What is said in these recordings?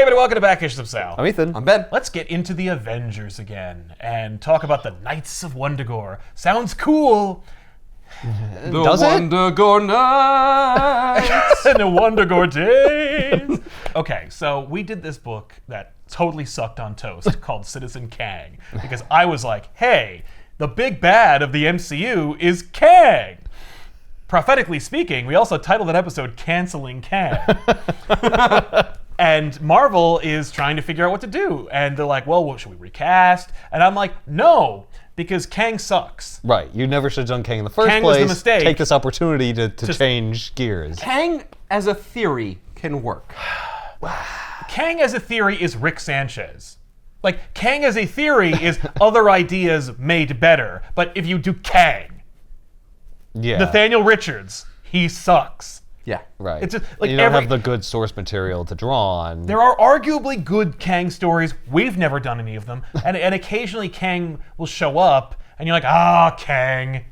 David, and welcome to Back Issues of Sal. I'm Ethan. I'm Ben. Let's get into the Avengers again and talk about the Knights of Wundagore. Sounds cool. Does it? Wundagore Nights. In the Wundagore days. Okay, so we did this book that totally sucked on toast called Citizen Kang because I was like, hey, the big bad of the MCU is Kang. Prophetically speaking, we also titled that episode Canceling Kang. And Marvel is trying to figure out what to do. And they're like, well, what should we recast? And I'm like, no, because Kang sucks. Right. You never should have done Kang in the first Kang place. was the mistake. Take this opportunity to change gears. Kang as a theory can work. Kang as a theory is Rick Sanchez. Like, Kang as a theory is other ideas made better. But if you do Kang, Yeah. Nathaniel Richards, he sucks. Yeah. Right. It's just, like, you don't have the good source material to draw on. There are arguably good Kang stories. We've never done any of them. And occasionally Kang will show up, and you're like, Kang.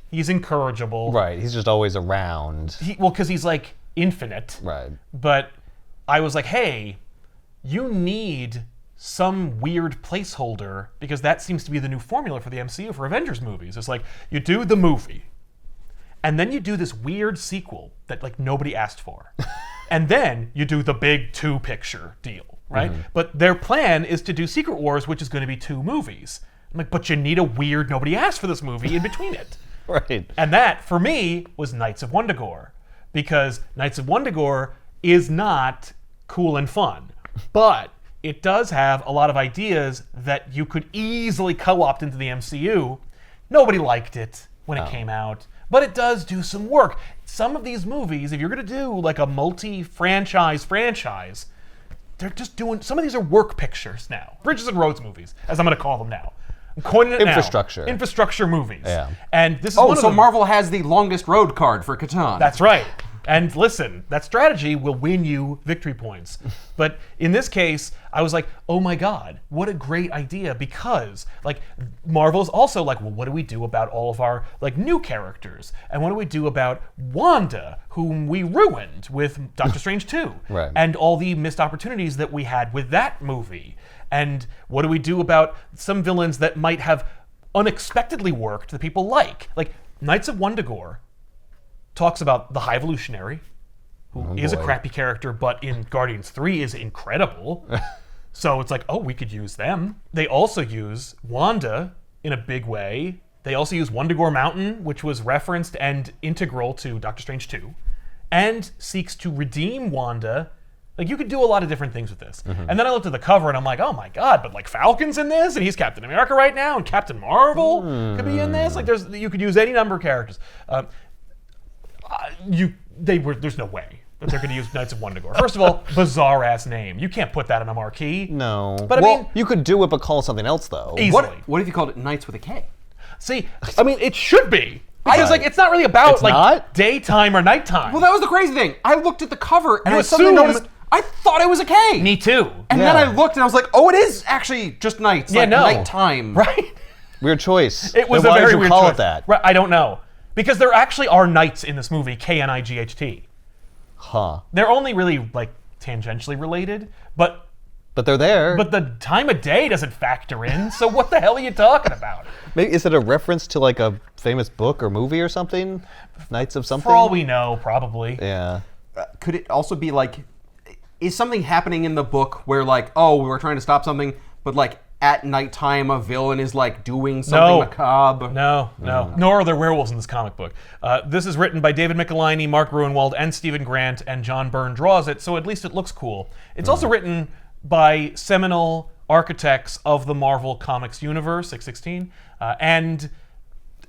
He's incorrigible. Right. He's just always around. Because he's, like, infinite. Right. But I was like, hey, you need some weird placeholder, because that seems to be the new formula for the MCU for Avengers movies. It's like, you do the movie, and then you do this weird sequel that like nobody asked for. And then you do the big 2-picture deal, right? Mm-hmm. But their plan is to do Secret Wars, which is going to be 2 movies. I'm like, but you need a weird, nobody asked for this movie in between it. Right. And that, for me, was Knights of Wundagore. Because Knights of Wundagore is not cool and fun. But it does have a lot of ideas that you could easily co-opt into the MCU. Nobody liked it when it came out. But it does do some work. Some of these movies, if you're going to do like a multi-franchise, they're just doing, some of these are work pictures now. Bridges and Roads movies, as I'm going to call them now. I'm coining it Infrastructure. now. Infrastructure movies. Yeah. And this is one of so them. Marvel has the longest road card for Catan. That's right. And listen, that strategy will win you victory points. But in this case, I was like, oh my God, what a great idea. Because like Marvel's also like, well, what do we do about all of our like new characters? And what do we do about Wanda, whom we ruined with Doctor Strange 2? Right. And all the missed opportunities that we had with that movie. And what do we do about some villains that might have unexpectedly worked that people like? Like Knights of Wundagore talks about the High Evolutionary, who is a crappy character, but in Guardians 3 is incredible. So it's like, oh, we could use them. They also use Wanda in a big way. They also use Wundagore Mountain, which was referenced and integral to Doctor Strange 2, and seeks to redeem Wanda. Like, you could do a lot of different things with this. Mm-hmm. And then I looked at the cover and I'm like, oh my God, but like Falcon's in this, and he's Captain America right now, and Captain Marvel could be in this. Like, you could use any number of characters. There's no way that they're going to use Knights of Wundagore. First of all, bizarre ass name. You can't put that on a marquee. No. But I mean, you could do it, but call it something else, though. easily. What if you called it Knights with a K? See, I mean, it should be. Because like it's not really about It's like not? daytime or nighttime. Well, that was the crazy thing. I looked at the cover and You I suddenly assume- noticed I thought it was a K. Me too. And then I looked and I was like, oh, it is actually just nights. Yeah, like no. nighttime. Right? Weird choice. It was Then a why very did you weird call choice. it that? Right, I don't know. Because there actually are knights in this movie, Knight. Huh. They're only really like tangentially related, but But they're there. the time of day doesn't factor in. So what the hell are you talking about? Maybe, is it a reference to like a famous book or movie or something? Knights of something? For all we know, probably. Yeah. Could it also be like, is something happening in the book where like, oh, we were trying to stop something, but like at nighttime a villain is like doing something macabre? No. Nor are there werewolves in this comic book. This is written by David Michelinie, Mark Gruenwald, and Stephen Grant, and John Byrne draws it, so at least it looks cool. It's also written by seminal architects of the Marvel Comics universe, 616, and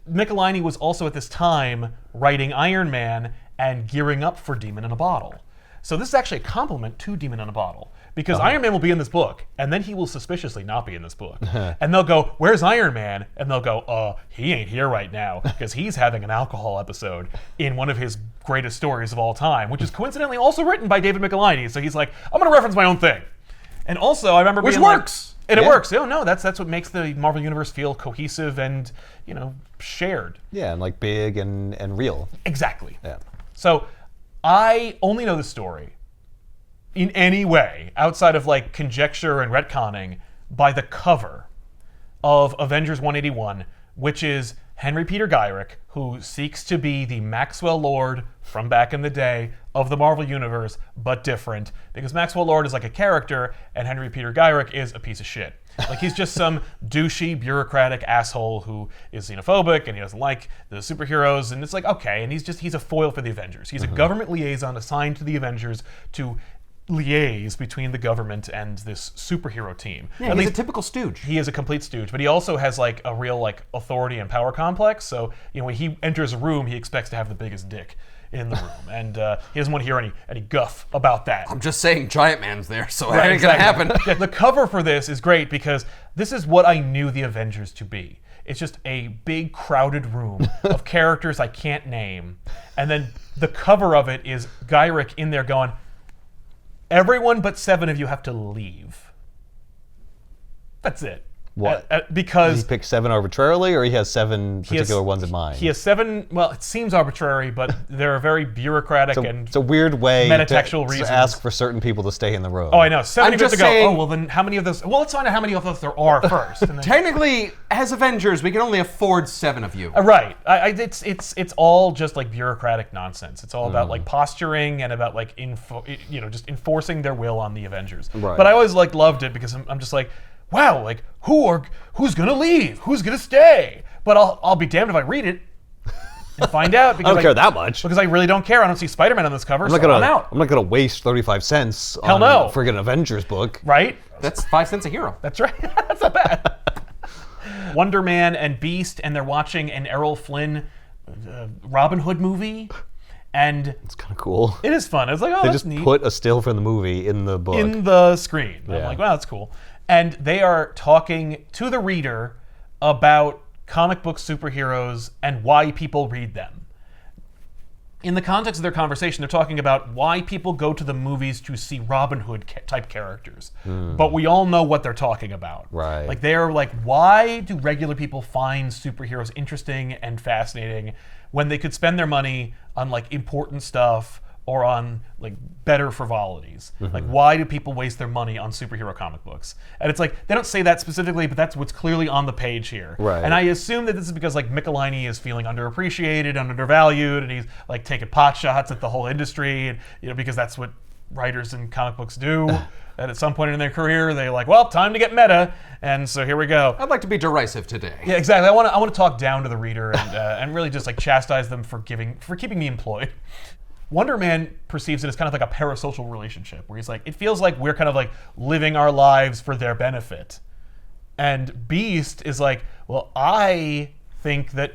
Michelinie was also at this time writing Iron Man and gearing up for Demon in a Bottle. So this is actually a compliment to Demon in a Bottle, because Iron Man will be in this book, and then he will suspiciously not be in this book. And they'll go, where's Iron Man? And they'll go, he ain't here right now, because he's having an alcohol episode in one of his greatest stories of all time, which is coincidentally also written by David Michelinie. So he's like, I'm going to reference my own thing. And also, I remember Which being like, works. and it works. Oh, no, that's what makes the Marvel Universe feel cohesive and, shared. Yeah, and like big and real. Exactly. Yeah. So I only know the story in any way outside of like conjecture and retconning by the cover of Avengers 181, which is Henry Peter Gyrick, who seeks to be the Maxwell Lord from back in the day of the Marvel Universe, but different, because Maxwell Lord is like a character, and Henry Peter Gyrick is a piece of shit. Like, he's just some douchey, bureaucratic asshole who is xenophobic, and he doesn't like the superheroes, and it's like, okay, and he's a foil for the Avengers. He's a government liaison assigned to the Avengers to liaise between the government and this superhero team. Yeah, he's a typical stooge. He is a complete stooge, but he also has like a real like authority and power complex. So when he enters a room, he expects to have the biggest dick in the room, and he doesn't want to hear any guff about that. I'm just saying, Giant Man's there, so that ain't gonna happen. Yeah, the cover for this is great because this is what I knew the Avengers to be. It's just a big crowded room of characters I can't name, and then the cover of it is Gyrick in there going, everyone but 7 of you have to leave. That's it. What? Because Does he pick 7 arbitrarily, or he has 7 particular ones in mind? He has 7. Well, it seems arbitrary, but they're very bureaucratic and it's a weird way metatextual reasons to ask for certain people to stay in the room. Oh, I know. 7 I'm of you have just to go. saying- Oh, well, then how many of those? Well, let's find out how many of us there are first. And then, Technically, as Avengers, we can only afford 7 of you. right. It's all just like bureaucratic nonsense. It's all about like posturing and about like just enforcing their will on the Avengers. Right. But I always like loved it because I'm just like, wow, like who's gonna leave? Who's gonna stay? But I'll be damned if I read it and find out. Because I don't care that much. Because I really don't care. I don't see Spider-Man on this cover, I'm out. I'm not gonna waste 35 cents Hell on no. a friggin' Avengers book. Right? That's 5 cents a hero. That's right. That's not bad. Wonder Man and Beast, and they're watching an Errol Flynn Robin Hood movie, and It's kind of cool. it is fun. It's like, oh, They that's just neat. put a still from the movie in the book. In the screen. I'm Yeah. like, wow, that's cool. And they are talking to the reader about comic book superheroes and why people read them. In the context of their conversation, they're talking about why people go to the movies to see Robin Hood type characters. But we all know what they're talking about. Right. Like, they're like, why do regular people find superheroes interesting and fascinating when they could spend their money on like important stuff or on like better frivolities? Like, why do people waste their money on superhero comic books? And it's like, they don't say that specifically, but that's what's clearly on the page here. Right. And I assume that this is because like Michelini is feeling underappreciated and undervalued, and he's like taking pot shots at the whole industry, and because that's what writers in comic books do. And at some point in their career, they're like, well, time to get meta, and so here we go. I'd like to be derisive today. Yeah, exactly. I want to talk down to the reader and really just like chastise them for keeping me employed. Wonder Man perceives it as kind of like a parasocial relationship where he's like, it feels like we're kind of like living our lives for their benefit. And Beast is like, well, I think that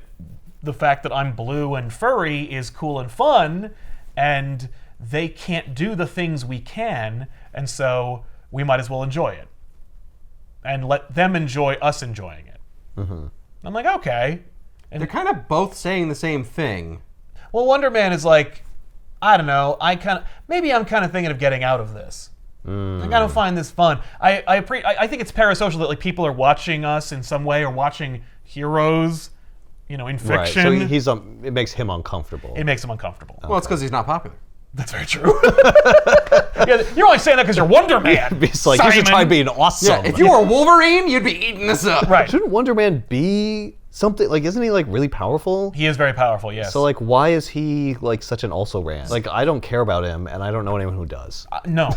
the fact that I'm blue and furry is cool and fun, and they can't do the things we can, and so we might as well enjoy it. And let them enjoy us enjoying it. I'm like, okay. And They're kind of both saying the same thing. well, Wonder Man is like, I don't know. Maybe I'm kind of thinking of getting out of this. Like, I don't find this fun. I think it's parasocial that like people are watching us in some way or watching heroes, in Right. fiction. So it makes him uncomfortable. It makes him uncomfortable. Well, it's because he's not popular. That's very true. Yeah, you're only saying that because you're Wonder Man. It's like, you should try Simon. being awesome. If you were Wolverine, you'd be eating this up. Right. Shouldn't Wonder Man be something, like, isn't he like really powerful? He is very powerful, yes. So like, why is he like such an also-ran? Like, I don't care about him, and I don't know anyone who does. No.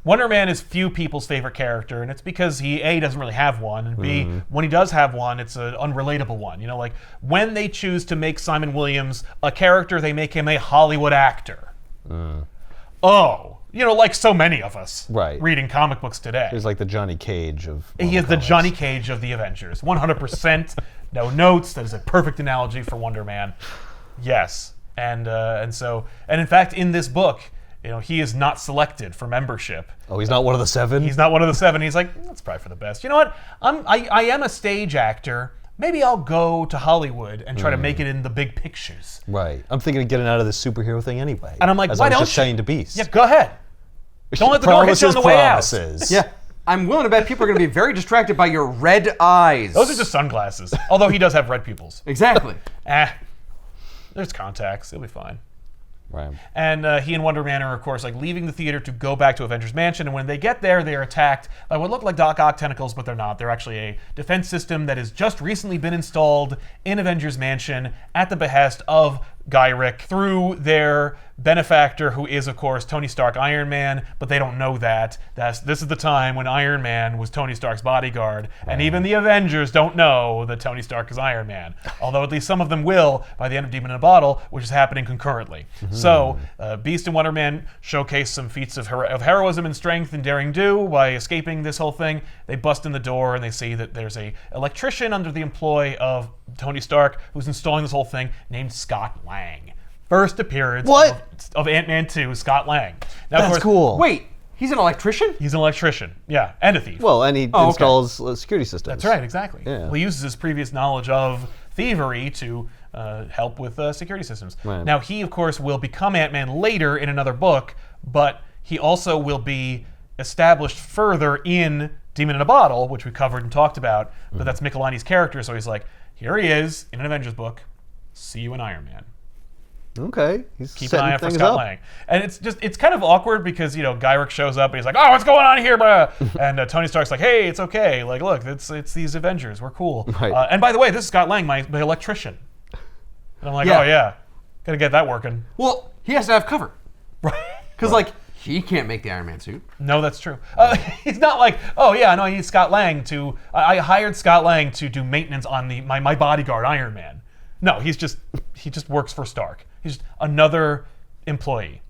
Wonder Man is few people's favorite character, and it's because he, A, doesn't really have one, and B, when he does have one, it's an unrelatable one. Like, when they choose to make Simon Williams a character, they make him a Hollywood actor. Oh. Like so many of us Right. reading comic books today. He's like the Johnny Cage of He is the Johnny Cage of the Avengers. 100%. No notes. That is a perfect analogy for Wonder Man. Yes. And in fact, in this book, he is not selected for membership. Oh, he's not one of the 7? He's not one of the 7. He's like, that's probably for the best. You know what? I am a stage actor. Maybe I'll go to Hollywood and try to make it in the big pictures. Right. I'm thinking of getting out of this superhero thing anyway. And I'm like, as why I was don't just you? saying to Beast. Yeah, go ahead. Don't let the door hit you on the way out. Promises. Yeah. I'm willing to bet people are going to be very distracted by your red eyes. Those are just sunglasses. Although he does have red pupils. Exactly. There's contacts. It'll be fine. Right. And he and Wonder Man are, of course, like leaving the theater to go back to Avengers Mansion. And when they get there, they are attacked by what look like Doc Ock tentacles, but they're not. They're actually a defense system that has just recently been installed in Avengers Mansion at the behest of Gyrick through their benefactor, who is, of course, Tony Stark, Iron Man, but they don't know that. This is the time when Iron Man was Tony Stark's bodyguard, and even the Avengers don't know that Tony Stark is Iron Man, although at least some of them will by the end of Demon in a Bottle, which is happening concurrently. So, Beast and Wonder Man showcase some feats of heroism and strength and daring do by escaping this whole thing. They bust in the door and they see that there's a electrician under the employ of Tony Stark who's installing this whole thing named Scott Lang. First appearance of Ant-Man 2, Scott Lang. Now, That's cool. Wait, he's an electrician? He's an electrician, yeah, and a thief. Well, and he installs security systems. That's right, exactly. Yeah. Well, he uses his previous knowledge of thievery to help with security systems. Right. Now, he, of course, will become Ant-Man later in another book, but he also will be established further in Demon in a Bottle, which we covered and talked about, but that's Michelini's character, so he's like, here he is in an Avengers book. See you in Iron Man. Okay. He's Keep an eye out for things Scott up. Lang. And it's kind of awkward because, Gyrick shows up and he's like, oh, what's going on here, bruh? And Tony Stark's like, hey, it's okay. Like, look, it's these Avengers. We're cool. Right. And by the way, this is Scott Lang, my electrician. And I'm like, Yeah. oh, yeah. Gotta get that working. Well, he has to have cover. Right. Because, like, he can't make the Iron Man suit. No, that's true. He's not like, oh, yeah, no, I need Scott Lang to... I hired Scott Lang to do maintenance on my bodyguard, Iron Man. No, he just works for Stark. He's just another employee.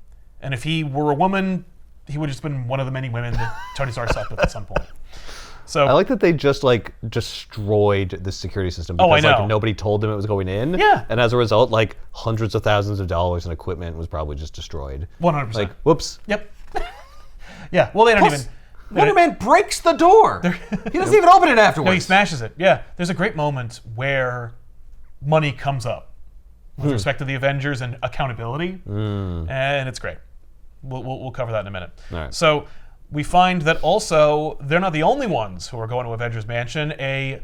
And if he were a woman, he would have just been one of the many women that Tony Stark slept with at some point. So I like that they just destroyed the security system because I know. nobody told them it was going in. Yeah. And as a result, hundreds of thousands of dollars in equipment was probably just destroyed. 100%. Like, whoops. Yep. Yeah. Well, they don't Plus, even. Wonder Man breaks the door. He doesn't even open it afterwards. No, he smashes it. Yeah. There's a great moment where money comes up with respect to the Avengers and accountability, and it's great. We'll cover that in a minute. All right. So we find that also they're not the only ones who are going to Avengers Mansion. A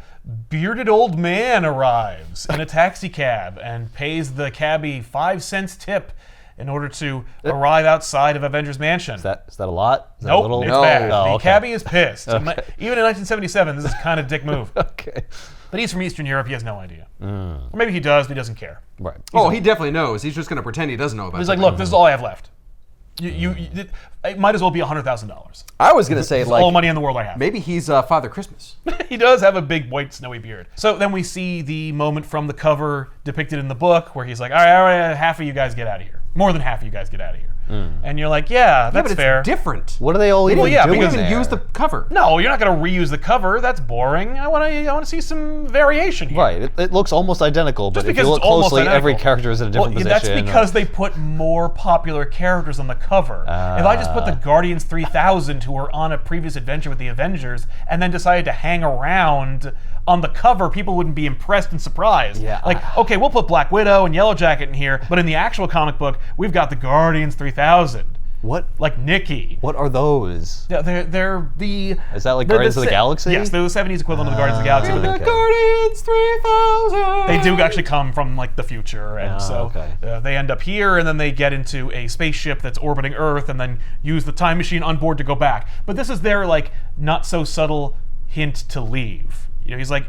bearded old man arrives in a taxi cab and pays the cabbie 5 cents tip in order to arrive outside of Avengers Mansion. Is that a lot? Is that a Nope, little? it's bad. Oh, The okay. cabbie is pissed. Even in 1977, this is kind of dick move. Okay. But he's from Eastern Europe. He has no idea. Or maybe he does, but he doesn't care. Right. Oh, he definitely knows. He's just going to pretend he doesn't know about it. He's like, look, this is all I have left. It might as well be $100,000. I was going to say, It's all money in the world I have. maybe he's Father Christmas. He does have a big white snowy beard. So then we see the moment from the cover depicted in the book where he's like, all right, half of you guys get out of here. More than half of you guys get out of here. And you're like, yeah, that's but it's fair. different. What are they all even yeah, doing because You can there? use the cover. No, you're not going to reuse the cover. That's boring. I want to see some variation here. Right. It looks almost identical, but Just if because you look it's almost closely, every identical. character is in a different Well, position. that's because they put more popular characters on the cover. If I just put the Guardians 3000 who were on a previous adventure with the Avengers and then decided to hang around on the cover, people wouldn't be impressed and surprised. Yeah. Like, okay, we'll put Black Widow and Yellow Jacket in here, but in the actual comic book, we've got the Guardians 3000. What? Like Nikki. What are those? Yeah, they're the... Is that like they're Guardians of the Galaxy? Yes, they're the 70s equivalent of the Guardians of the Galaxy. Okay. but The Guardians 3000. They do actually come from like the future, and okay. they end up here, and then they get into a spaceship that's orbiting Earth, and then use the time machine on board to go back. But this is their like not so subtle hint to leave. He's like,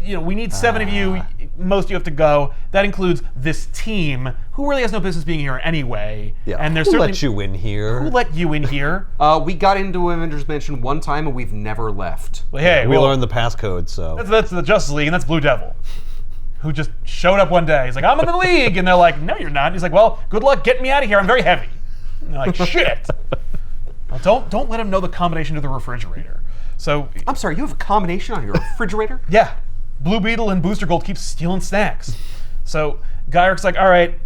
we need 7 of you. Most of you have to go. That includes this team, who really has no business being here anyway. Yeah. And there's Who certainly let you in here? who let you in here. We got into Avengers Mansion one time and we've never left. Well, hey, we well, learned the passcode, so. that's the Justice League, and that's Blue Devil, who just showed up one day. He's like, I'm in the league, and they're like, no, you're not. And he's like, well, good luck getting me out of here. I'm very heavy. And they're like, shit. Well, don't let him know the combination to the refrigerator. So I'm sorry, you have a combination on your refrigerator? yeah, Blue Beetle and Booster Gold keep stealing snacks. So Gyrick's like, all right,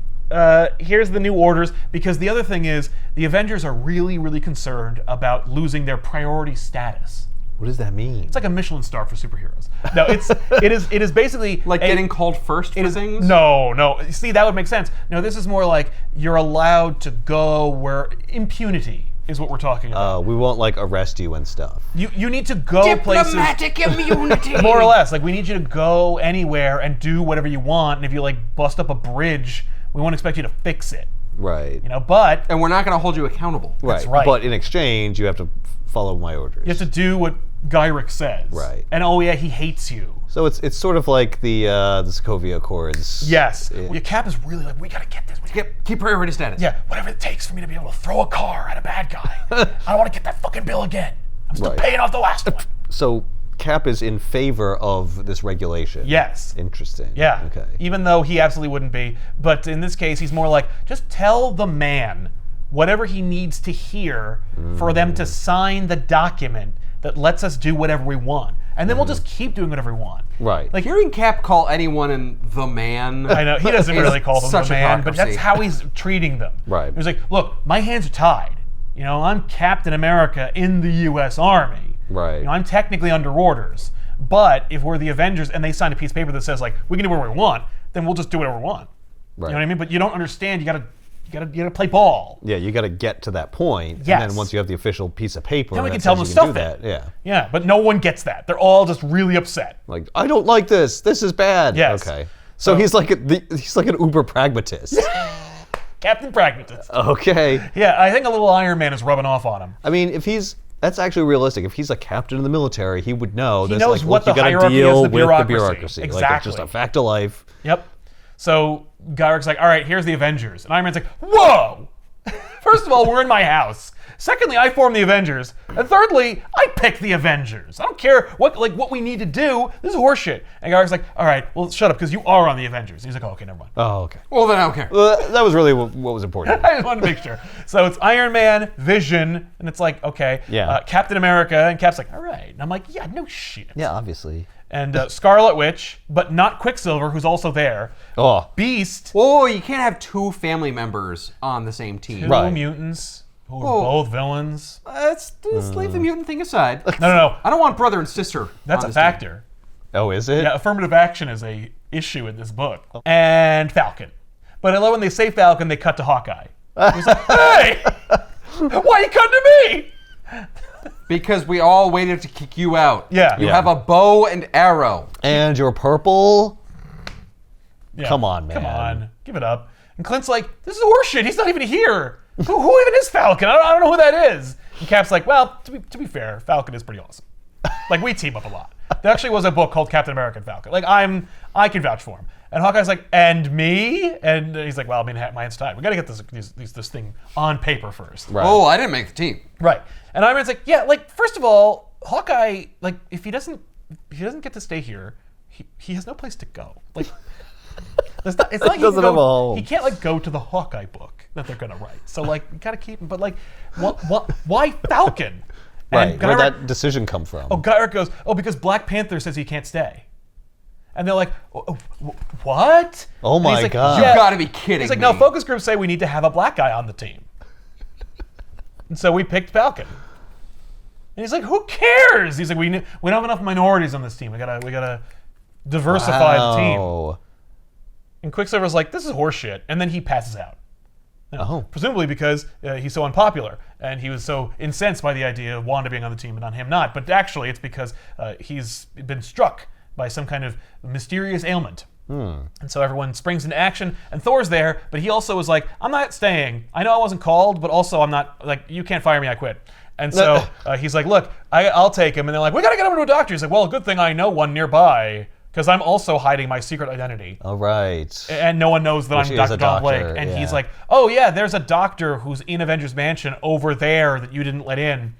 here's the new orders, because the other thing is the Avengers are really, really concerned about losing their priority status. What does that mean? It's like a Michelin star for superheroes. No, it is basically Like getting called first for things? No. See, that would make sense. No, this is more like you're allowed to go where impunity is what we're talking about. We won't arrest you and stuff. You need to go places. Diplomatic immunity. More or less, we need you to go anywhere and do whatever you want. And if you bust up a bridge, we won't expect you to fix it. Right. But And we're not going to hold you accountable. Right. right. But in exchange, you have to follow my orders. you have to do what Gyrick says. Right. And oh yeah, he hates you. So it's sort of like the Sokovia Accords. Yes. Well, your Cap is really like, we gotta get this. Keep priority status. Yeah, whatever it takes for me to be able to throw a car at a bad guy. I don't want to get that fucking bill again. I'm still Right. paying off the last one. So Cap is in favor of this regulation. Yes. Interesting. Yeah. Okay. Even though he absolutely wouldn't be. But in this case, he's more like, just tell the man whatever he needs to hear for them to sign the document that lets us do whatever we want. And then we'll just keep doing whatever we want. Right. Like, Hearing Cap call anyone in the man. I know, he doesn't really call them such the man, but hypocrisy. that's how he's treating them. Right. He's like, look, my hands are tied. I'm Captain America in the U.S. Army. Right. I'm technically under orders. But if we're the Avengers and they sign a piece of paper that says, like, we can do whatever we want, then we'll just do whatever we want. Right. You know what I mean? But you don't understand. You gotta play ball. Yeah, you got to get to that point, Yes. and then once you have the official piece of paper, Then we that can tell says them you to can stuff do it. that. Yeah. Yeah, but no one gets that. They're all just really upset. Like, I don't like this. This is bad. Yes. Okay. So he's like he's like an uber pragmatist. Captain Pragmatist. Okay. Yeah, I think a little Iron Man is rubbing off on him. I mean, that's actually realistic. If he's a captain in the military, he would know. He He knows like, what look, the you gotta hierarchy is, deal the with bureaucracy. the bureaucracy. Like, it's Exactly. just a fact of life. Yep. So Gyrick's like, all right, here's the Avengers. And Iron Man's like, whoa! First of all, we're in my house. Secondly, I formed the Avengers. And thirdly, I picked the Avengers. I don't care what we need to do. This is horseshit. And Gyrick's like, all right, well, shut up, because you are on the Avengers. And he's like, oh, okay, never mind. Oh, okay. Well, then I don't care. That was really what was important. I just wanted to make sure. So it's Iron Man, Vision, and it's like, okay. Yeah. Captain America, and Cap's like, all right. And I'm like, yeah, no shit. Yeah, obviously. And Scarlet Witch, but not Quicksilver, who's also there. Oh. Beast, Whoa, you can't have two family members on the same team. two Right. mutants who are Oh. both villains. Let's leave the mutant thing aside. No. I don't want brother and sister. That's on a this factor. Oh, is it? Yeah, affirmative action is a issue in this book. And Falcon. But I love when they say Falcon, they cut to Hawkeye. He's like, hey! Why you cutting to me? team. Because we all waited to kick you out. Yeah. You Yeah. have a bow and arrow. And you're purple. Yeah. Come on, man. Come on. Give it up. And Clint's like, this is horseshit. He's not even here. who even is Falcon? I don't know who that is. And Cap's like, well, to be fair, Falcon is pretty awesome. Like, we team up a lot. There actually was a book called Captain America and Falcon. Like, I can vouch for him. And Hawkeye's like, and me? And he's like, well, I mean, my hands tied. We got to get this thing on paper first. Right. Oh, I didn't make the team. Right. And Iron Man's like, yeah, like, first of all, Hawkeye, like, if he doesn't get to stay here, he has no place to go. Like, it's not like he doesn't can have a go, home. he can't, like, go to the Hawkeye book that they're gonna write. So, like, you gotta keep him. But, like, why Falcon? Right. And Where'd Gyrick- that decision come from? Gyrick goes, because Black Panther says he can't stay. And they're like, what? Oh And he's my like, God. You gotta be kidding He's like, me. no, focus groups say we need to have a black guy on the team. And so we picked Falcon. And he's like, who cares? He's like, we don't have enough minorities on this team. We gotta diversify the team. Wow. And Quicksilver's like, this is horseshit. And then he passes out. Oh. Presumably because he's so unpopular and he was so incensed by the idea of Wanda being on the team and on him not. But actually, it's because he's been struck by some kind of mysterious ailment. And so everyone springs into action, and Thor's there, but he also is like, I'm not staying. I know I wasn't called, but also I'm not, like, you can't fire me, I quit. And so he's like, look, I'll take him. And they're like, we gotta get him to a doctor. He's like, well, good thing I know one nearby, because I'm also hiding my secret identity. All right. And no one knows that Which I'm is Dr. a John doctor, Blake. And yeah. he's like, oh yeah, there's a doctor who's in Avengers Mansion over there that you didn't let in.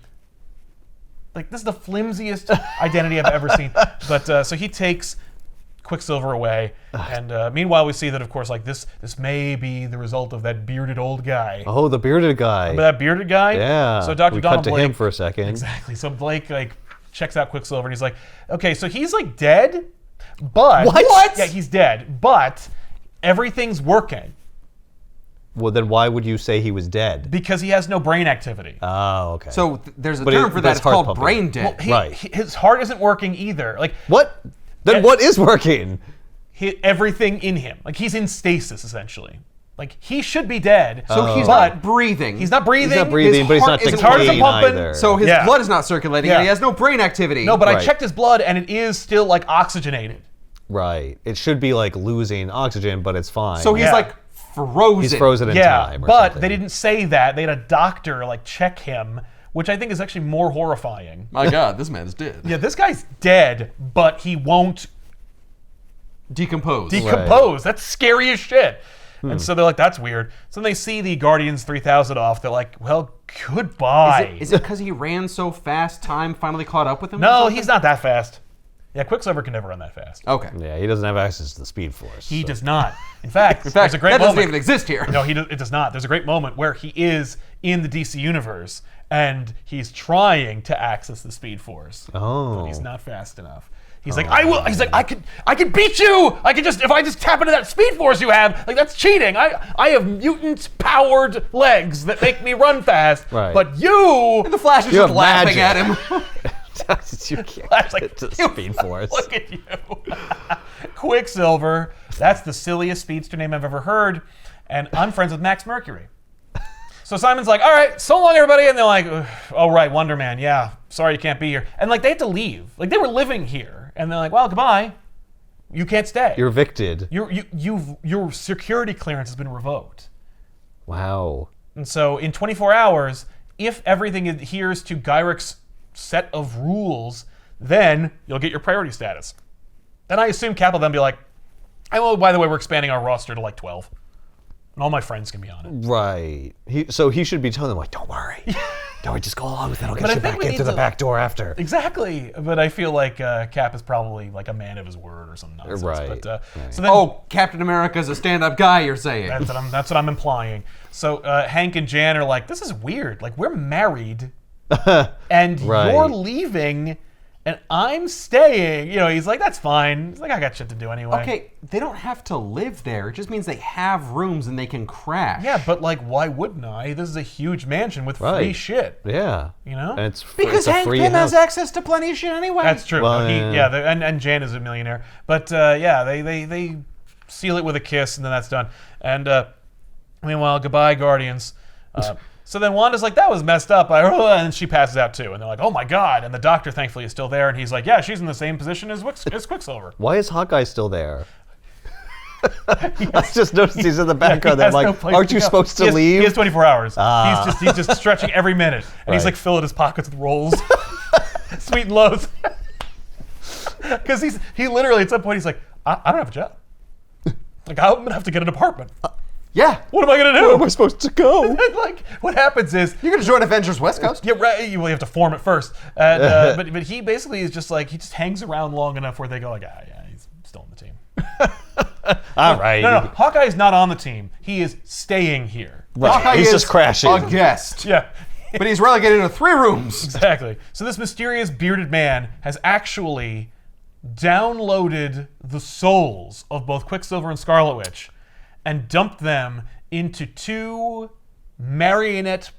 Like, this is the flimsiest identity I've ever seen. But so he takes Quicksilver away. And meanwhile, we see that, of course, like this may be the result of that bearded old guy. Oh, the bearded guy. Remember that bearded guy? Yeah. So Dr. We Donald cut to Blake, him for a second. Exactly. So Blake, like, checks out Quicksilver and he's like, okay, so he's, like, dead, but... What? Yeah, he's dead, but everything's working. Well, then why would you say he was dead? Because he has no brain activity. Oh, okay. So there's a But term it- for that's that. It's called heart brain pumping. dead. Right. His heart isn't working either. Like, what? Then what is working? everything in him. Like, he's in stasis, essentially. Like, he should be dead. So he's but not breathing. he's not breathing. He's not breathing, His but he's heart not isn't His heart isn't decaying pumping, either. So his Yeah. blood is not circulating, Yeah. and he has no brain activity. No, but I Right. checked his blood, and it is still, like, oxygenated. Right. It should be like losing oxygen, but it's fine. So he's Yeah. like frozen. He's frozen in Yeah, time. Or but something. they didn't say that. They had a doctor like check him, which I think is actually more horrifying. My God, this man's dead. Yeah, this guy's dead, but he won't Decompose. decompose. That's scary as shit. And so they're like, that's weird. So then they see the Guardians 3000 off. They're like, well, goodbye. Is it because he ran so fast, time finally caught up with him? or No, something? he's not that fast. Yeah, Quicksilver can never run that fast. Okay. Yeah, he doesn't have access to the Speed Force. He so. does not. In fact, In fact, there's a great that doesn't moment. even exist here. No, it does not. There's a great moment where he is in the DC universe and he's trying to access the Speed Force. Oh. But he's not fast enough. He's like, I will. He's like, I could beat you. I could if I just tap into that Speed Force you have. Like that's cheating. I have mutant powered legs that make me run fast. Right. But you. And the Flash is You just have laughing magic. at him. You can't Flash, like, get to the Speed Force. Look at you. Quicksilver. That's the silliest speedster name I've ever heard. And I'm friends with Max Mercury. So Simon's like, all right, so long, everybody. And they're like, oh, right, Wonder Man. Yeah, sorry you can't be here. And like they had to leave. Like they were living here. And they're like, well, goodbye. You can't stay. You're evicted. Your security clearance has been revoked. Wow. And so in 24 hours, if everything adheres to Gyric's set of rules, then you'll get your priority status. Then I assume Cap will then be like, oh, by the way, we're expanding our roster to like 12. And all my friends can be on it. Right. So he should be telling them, like, don't worry. Don't worry, just go along with it. I'll But I get you think back we into need the to- back door after. Exactly. But I feel like Cap is probably like a man of his word or some nonsense. Right. But, Right. So then, Oh, Captain America's a stand-up guy, you're saying. that's what I'm implying. So Hank and Jan are like, this is weird. Like, we're married and Right. you're leaving and I'm staying. You know, he's like, that's fine. He's like, I got shit to do anyway. Okay, they don't have to live there. It just means they have rooms and they can crash. Yeah, but like, why wouldn't I? This is a huge mansion with free Right. shit. Yeah. You know? And it's Because it's a Hank free Pym house. has access to plenty of shit anyway. That's true. Well, No, yeah. and Jan is a millionaire. But yeah, they seal it with a kiss and then that's done. And meanwhile, goodbye, Guardians. So then Wanda's like, that was messed up. And she passes out too. And they're like, oh my God. And the doctor thankfully is still there. And he's like, yeah, she's in the same position as Quicksilver. Why is Hawkeye still there? I just noticed he's in the background. He I'm has no like, place aren't to you go. supposed to He leave? has 24 hours. Ah. He's just stretching every minute. And he's Right. like filling his pockets with rolls. Sweet and lows. Because he literally at some point he's like, I don't have a job. Like I'm gonna have to get an apartment. Yeah. What am I gonna do? Where am I supposed to go? And like what happens is You're going to join Avengers West Coast? yeah, right. You have to form it first. And, but he basically is just like he just hangs around long enough where they go like, yeah, he's still on the team. All right. No, Hawkeye is not on the team. He is staying here. Right. Hawkeye He's is just crashing. a guest. Yeah. But he's relegated to 3 rooms. Exactly. So this mysterious bearded man has actually downloaded the souls of both Quicksilver and Scarlet Witch and dumped them into 2 marionette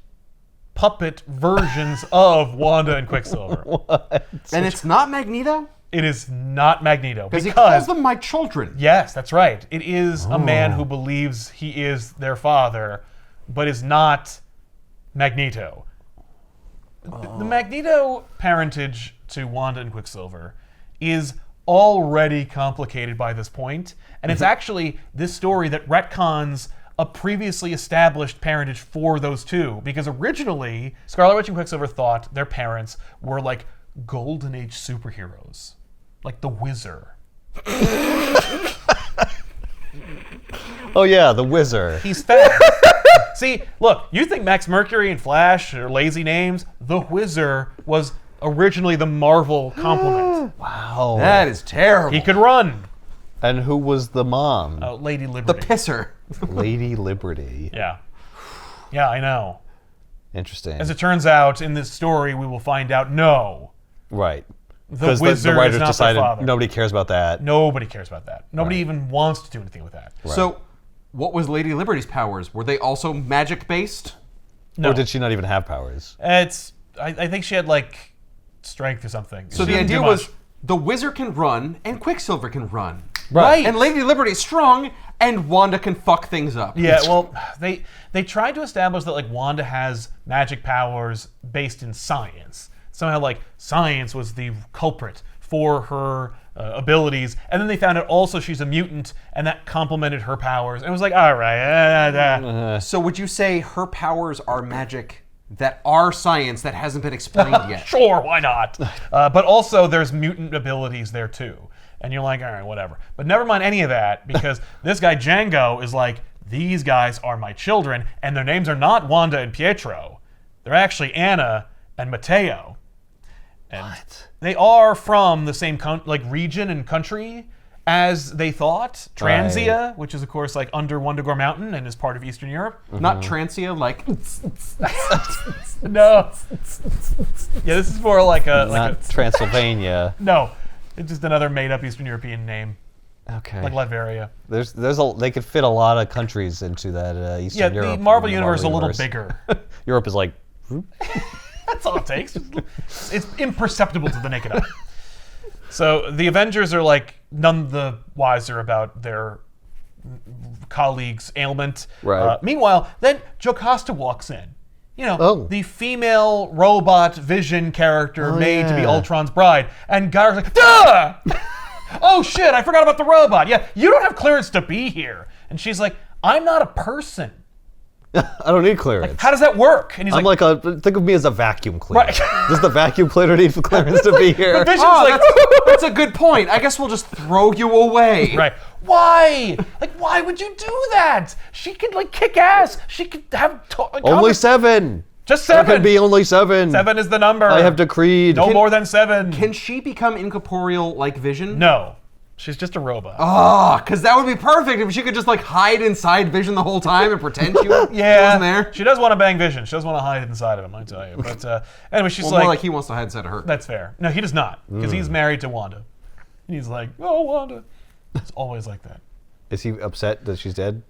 puppet versions of Wanda and Quicksilver. And it's not Magneto? It is not Magneto. Because he calls them my children. Yes, that's right. It is a man who believes he is their father, but is not Magneto. The Magneto parentage to Wanda and Quicksilver is already complicated by this point, and it's actually this story that retcons a previously established parentage for those two, because originally Scarlet Witch and Quicksilver thought their parents were like Golden Age superheroes, like the Wizard. Oh yeah, the Wizard. He's fast. See, look, you think Max Mercury and Flash are lazy names? The Wizard was originally the Marvel complement. Wow. That is terrible. He could run. And who was the mom? Lady the Liberty. pisser. Lady Liberty. Yeah. Yeah, I know. Interesting. As it turns out, in this story, we will find out no. Right. The Because Wizard the writers is not decided their father. nobody cares about that. Nobody cares about that. Nobody Right. even wants to do anything with that. So, what was Lady Liberty's powers? Were they also magic-based? No. Or did she not even have powers? I think she had like strength or something. So She the didn't do idea was much. the Wizard can run and Quicksilver can run. Right. And Lady Liberty is strong and Wanda can fuck things up. Yeah, well, they tried to establish that like Wanda has magic powers based in science. Somehow like science was the culprit for her abilities, and then they found out also she's a mutant, and that complemented her powers. And it was like, all right. So would you say her powers are magic that are science that hasn't been explained yet? Sure, why not? But also there's mutant abilities there too. And you're like, all right, whatever. But never mind any of that, because this guy Django is like, these guys are my children, and their names are not Wanda and Pietro. They're actually Anna and Matteo. And What? they are from the same region and country as they thought. Transia, which is of course like under Wundagore Mountain and is part of Eastern Europe. Not Transia, like... No. Yeah, this is more like a... Not Transylvania. No, it's just another made-up Eastern European name, Okay. like Latveria. They could fit a lot of countries into that Eastern Europe. The Marvel universe is a little bigger. Europe is like, That's all it takes. It's imperceptible to the naked eye. So the Avengers are like none the wiser about their colleague's ailment. Right. Meanwhile, then Jocasta walks in. You know, Oh. the female robot Vision character made to be yeah. Ultron's bride. And Gyra's like, duh! Oh shit, I forgot about the robot. Yeah, you don't have clearance to be here. And she's like, I'm not a person. I don't need clearance. How does that work? And he's I'm like, think of me as a vacuum cleaner. Right. Does the vacuum cleaner need clearance to be here? Vision's Oh, like, that's a good point. I guess we'll just throw you away. right. Why? Like, why would you do that? She could, like, kick ass. She could have... Only 7. Just There 7. can be only 7. 7 is the number. I have decreed. No more than 7. Can she become incorporeal like Vision? No. She's just a robot. Oh, because that would be perfect if she could just like hide inside Vision the whole time and pretend she wasn't there. She does want to bang Vision. She does want to hide inside of him, I tell you. But anyway, she's Well, more like he wants to hide inside of her. that's fair. No, he does not, because he's married to Wanda. And he's like, oh, Wanda. It's always like that. Is he upset that she's dead?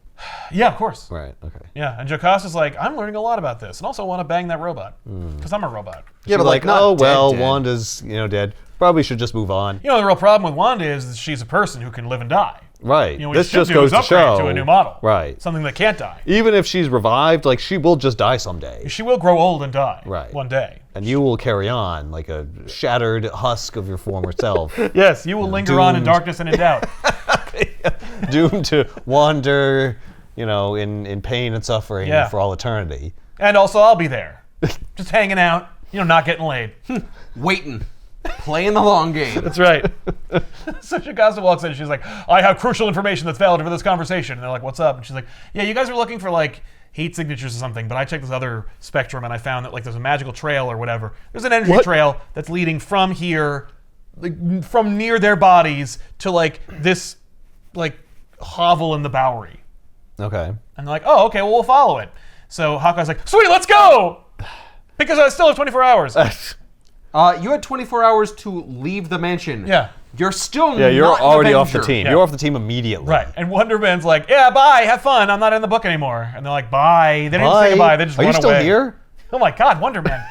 Yeah, of course. Right, okay. Yeah, and Jocasta's like, I'm learning a lot about this, and also want to bang that robot, because I'm a robot. Yeah, but like, like, not oh, well, dead. Wanda's, dead. Probably should just move on. You know, the real problem with Wanda is that she's a person who can live and die. Right. You know, what This you should just do is goes to upgrade show. to a new model. Right. Something that can't die. Even if she's revived, like, she will just die someday. She will grow old and die. Right. One day. And you will carry on like a shattered husk of your former self. Yes, you will linger on in doomed. darkness and in doubt. Doomed to wander, in pain and suffering Yeah. for all eternity. And also, I'll be there. Just hanging out, not getting laid. Waiting. Playing the long game. That's right. So Jocasta walks in and she's like, I have crucial information that's valid for this conversation. And they're like, what's up? And she's like, yeah, you guys are looking for like heat signatures or something, but I checked this other spectrum and I found that like there's a magical trail or whatever. There's an energy trail that's leading from here, like, from near their bodies to like this like hovel in the Bowery. Okay. And they're like, oh, okay, well, we'll follow it. So Hawkeye's like, sweet, let's go! Because I still have 24 hours. You had 24 hours to leave the mansion. Yeah. You're still Yeah, you're not an already off the Avenger. team. Yeah. You're off the team immediately. Right. And Wonder Man's like, yeah, bye, have fun. I'm not in the book anymore. And they're like, bye. They didn't say goodbye. They just Are run you still away. here? Oh my God, Wonder Man.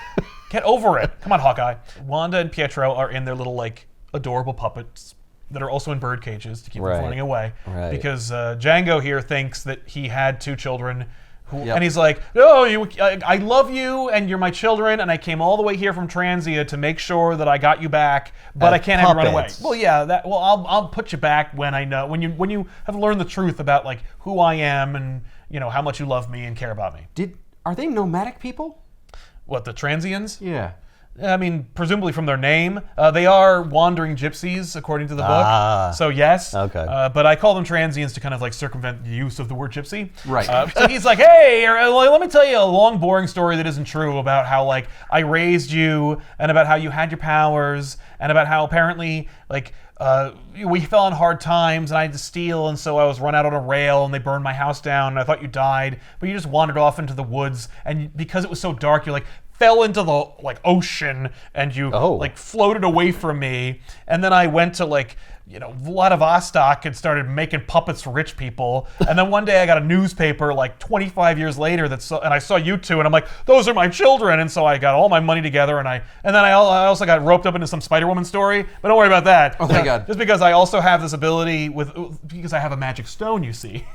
Get over it. Come on, Hawkeye. Wanda and Pietro are in their little, like, adorable puppets that are also in bird cages to keep them Right. from running away. Right. Because Django here thinks that he had 2 children. Yep. And he's like, no, I love you and you're my children and I came all the way here from Transia to make sure that I got you back, but As I can't have you run away. puppets. Well, yeah, I'll put you back when I know, when you have learned the truth about like who I am and how much you love me and care about me. Are they nomadic people? What, the Transians? Yeah. I mean, presumably from their name. They are wandering gypsies, according to the book. Ah. So yes. Okay. But I call them transients to kind of like circumvent the use of the word gypsy. Right. So he's like, hey, let me tell you a long, boring story that isn't true about how like I raised you and about how you had your powers and about how apparently like we fell on hard times and I had to steal and so I was run out on a rail and they burned my house down and I thought you died, but you just wandered off into the woods and because it was so dark, you're like, fell into the like ocean and you like floated away from me, and then I went to like Vladivostok and started making puppets for rich people, and then one day I got a newspaper like 25 years later and I saw you two and I'm like, those are my children, and so I got all my money together and then I also got roped up into some Spider-Woman story, but don't worry about that. Oh my God. Just because I also have this ability because I have a magic stone, you see.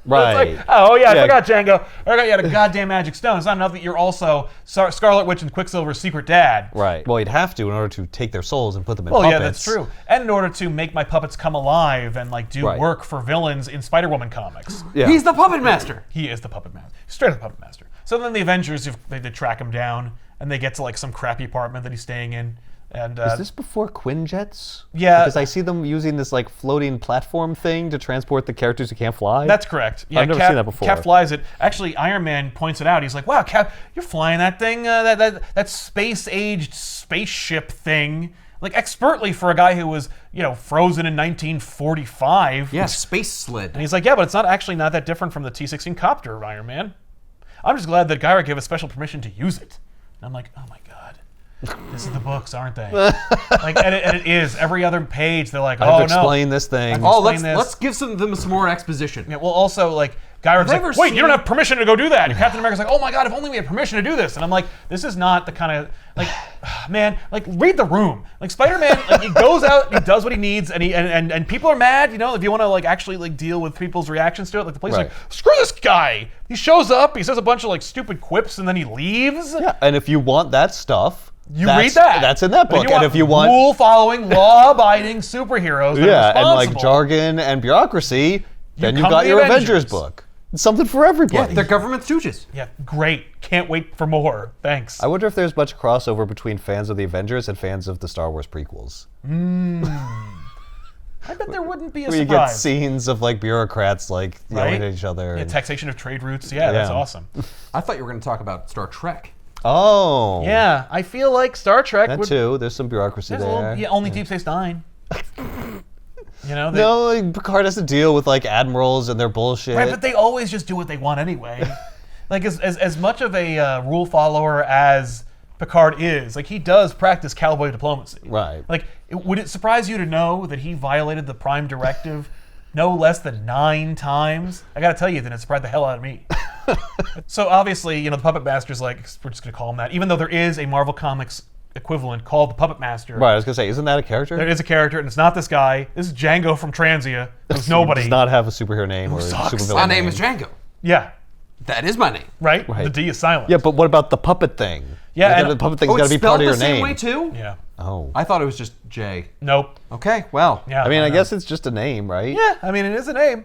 Right. It's like, oh yeah, I Yeah. forgot Django. I forgot you had a goddamn magic stone. It's not enough that you're also Scarlet Witch and Quicksilver's secret dad. Right. Well, you'd have to in order to take their souls and put them in Well, puppets. yeah, that's true. And in order to make my puppets come alive and like do Right. work for villains in Spider-Woman comics. Yeah. He's the puppet master. He is the puppet master. Straight up the puppet master. So then the Avengers, they track him down and they get to like some crappy apartment that he's staying in. And Is this before Quinjets? Yeah. Because I see them using this like floating platform thing to transport the characters who can't fly. That's correct. Yeah, I've never seen that before. Cap flies it. Actually, Iron Man points it out. He's like, "Wow, Cap, you're flying that thing, that space-aged spaceship thing, like expertly for a guy who was, frozen in 1945." Yeah, space slid. And he's like, "Yeah, but it's not that different from the T-16 copter, Iron Man. I'm just glad that Gyra gave us special permission to use it." And I'm like, "Oh my god." This is the books, aren't they? And it is. Every other page, they're like, I have "Oh to no." explain this thing. Oh, explain this. let's give them some more exposition. Yeah, well, also, like, Gyra's Have like, you wait, ever you don't seen- have permission to go do that. And Captain America's like, oh my god, if only we had permission to do this. And I'm like, this is not the kind of, like, man, like, read the room. Like, Spider-Man, like, he goes out, he does what he needs, and and people are mad, if you want to, like, actually, like, deal with people's reactions to it. Like, the police are like, Right. screw this guy. He shows up, he says a bunch of, like, stupid quips, and then he leaves. Yeah, and if you want that stuff, You read that. That's in that But book. And if you want rule-following, law-abiding superheroes that are yeah, and like responsible, jargon and bureaucracy, then you come got to your the Avengers Avengers. book. It's something for Yeah, everybody. they're government stooges. Yeah, great. Can't wait for more. Thanks. I wonder if there's much crossover between fans of the Avengers and fans of the Star Wars prequels. I bet there wouldn't be a Where you get surprise. scenes of like bureaucrats like yelling Right? at each other. Yeah, and- taxation of trade routes. Yeah, that's Yeah. awesome. I thought you were going to talk about Star Trek. Oh. Yeah, I feel like Star Trek That would. too. There's some bureaucracy There's a there. little, yeah, only Deep Space Nine. They, No, like, Picard has to deal with like admirals and their bullshit. right, but they always just do what they want anyway. Like as much of a rule follower as Picard is, like he does practice cowboy diplomacy. Right. Like, would it surprise you to know that he violated the Prime Directive no less than 9 times? I gotta tell you, then it surprised the hell out of me. So obviously, the Puppet Master's like, we're just gonna call him that, even though there is a Marvel Comics equivalent called the Puppet Master. Right, I was gonna say, isn't that a character? There is a character, and it's not this guy. This is Django from Transia. Who's nobody. Does not have a superhero name or a sucks. supervillain My name is Django. Yeah, That is my name. right? Right. The D is silent. Yeah, but what about the puppet thing? Yeah, Like, and- the puppet thing's Oh, got it's to be part spelled of the your same name. way too? Yeah. Oh. I thought it was just J. Nope. Okay, well. Yeah. I mean, I know. guess it's just a name, right? Yeah, I mean, it is a name.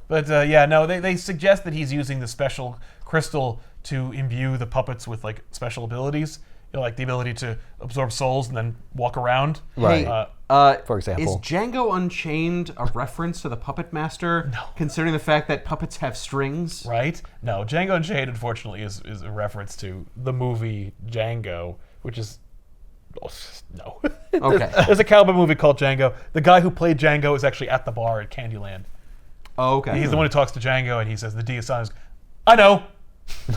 But yeah, no, they suggest that he's using the special crystal to imbue the puppets with like special abilities. Like the ability to absorb souls and then walk around. Right. For Is example. Django Unchained a reference to the Puppet Master? No. Considering the fact that puppets have strings? Right? No, Django Unchained, unfortunately, is a reference to the movie Django, which is. Oh, no. Okay. There's a cowboy movie called Django. The guy who played Django is actually at the bar at Candyland. Oh, okay. He's the one who talks to Django, and he says, the D is silent. I know.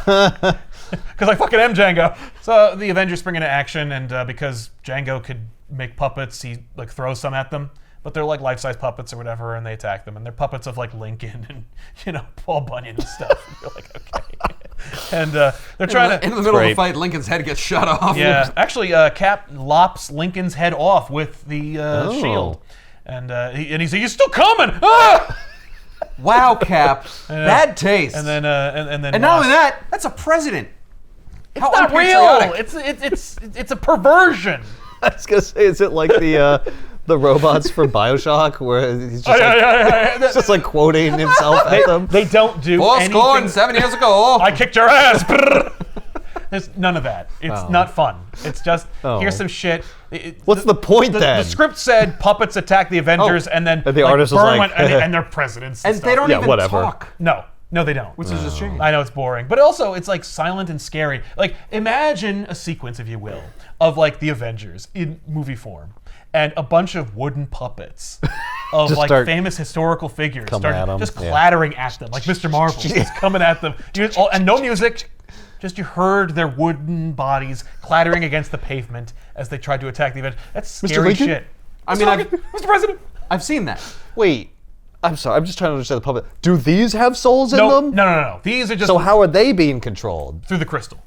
Because I fucking am Django. So the Avengers spring into action, and because Django could make puppets, he like throws some at them. But they're like life-size puppets or whatever, and they attack them. And they're puppets of like Lincoln and Paul Bunyan and stuff. And you're like, okay. And they're trying to. In the middle of great. the fight, Lincoln's head gets shot off. Yeah, actually, Cap lops Lincoln's head off with the Oh. shield, and he's like, "He's still coming!" Ah! Wow, Cap. Bad taste. And then and then And not only Ross- that, that's a president. it's How not real. unpatriotic. It's a perversion. I was gonna say, is it like the robots from Bioshock where he's just, Yeah. he's just like quoting himself at them? They don't do Four score and anything. 7 years ago. I kicked your ass. There's none of that. It's not fun. It's just Oh. here's some shit. What's the point The then? script said puppets attack the Avengers, and then And the artist was burn like, one- and they're presidents. and stuff. they don't Yeah, even whatever. talk. No, they don't. Which is a shame. I know it's boring, but also it's like silent and scary. Like imagine a sequence, if you will, of like the Avengers in movie form, and a bunch of wooden puppets of Just like start famous historical figures coming at 'em, just yeah. clattering at them, like Mr. Marvel, just coming at them, and no music. Just you heard their wooden bodies clattering against the pavement as they tried to attack the Avengers. That's scary Lincoln? shit. I mean, Mr. President. I've seen that. Wait, I'm sorry. I'm just trying to understand the puppet. Do these have souls in No, them? no. These are just So how are they being controlled? through the crystal.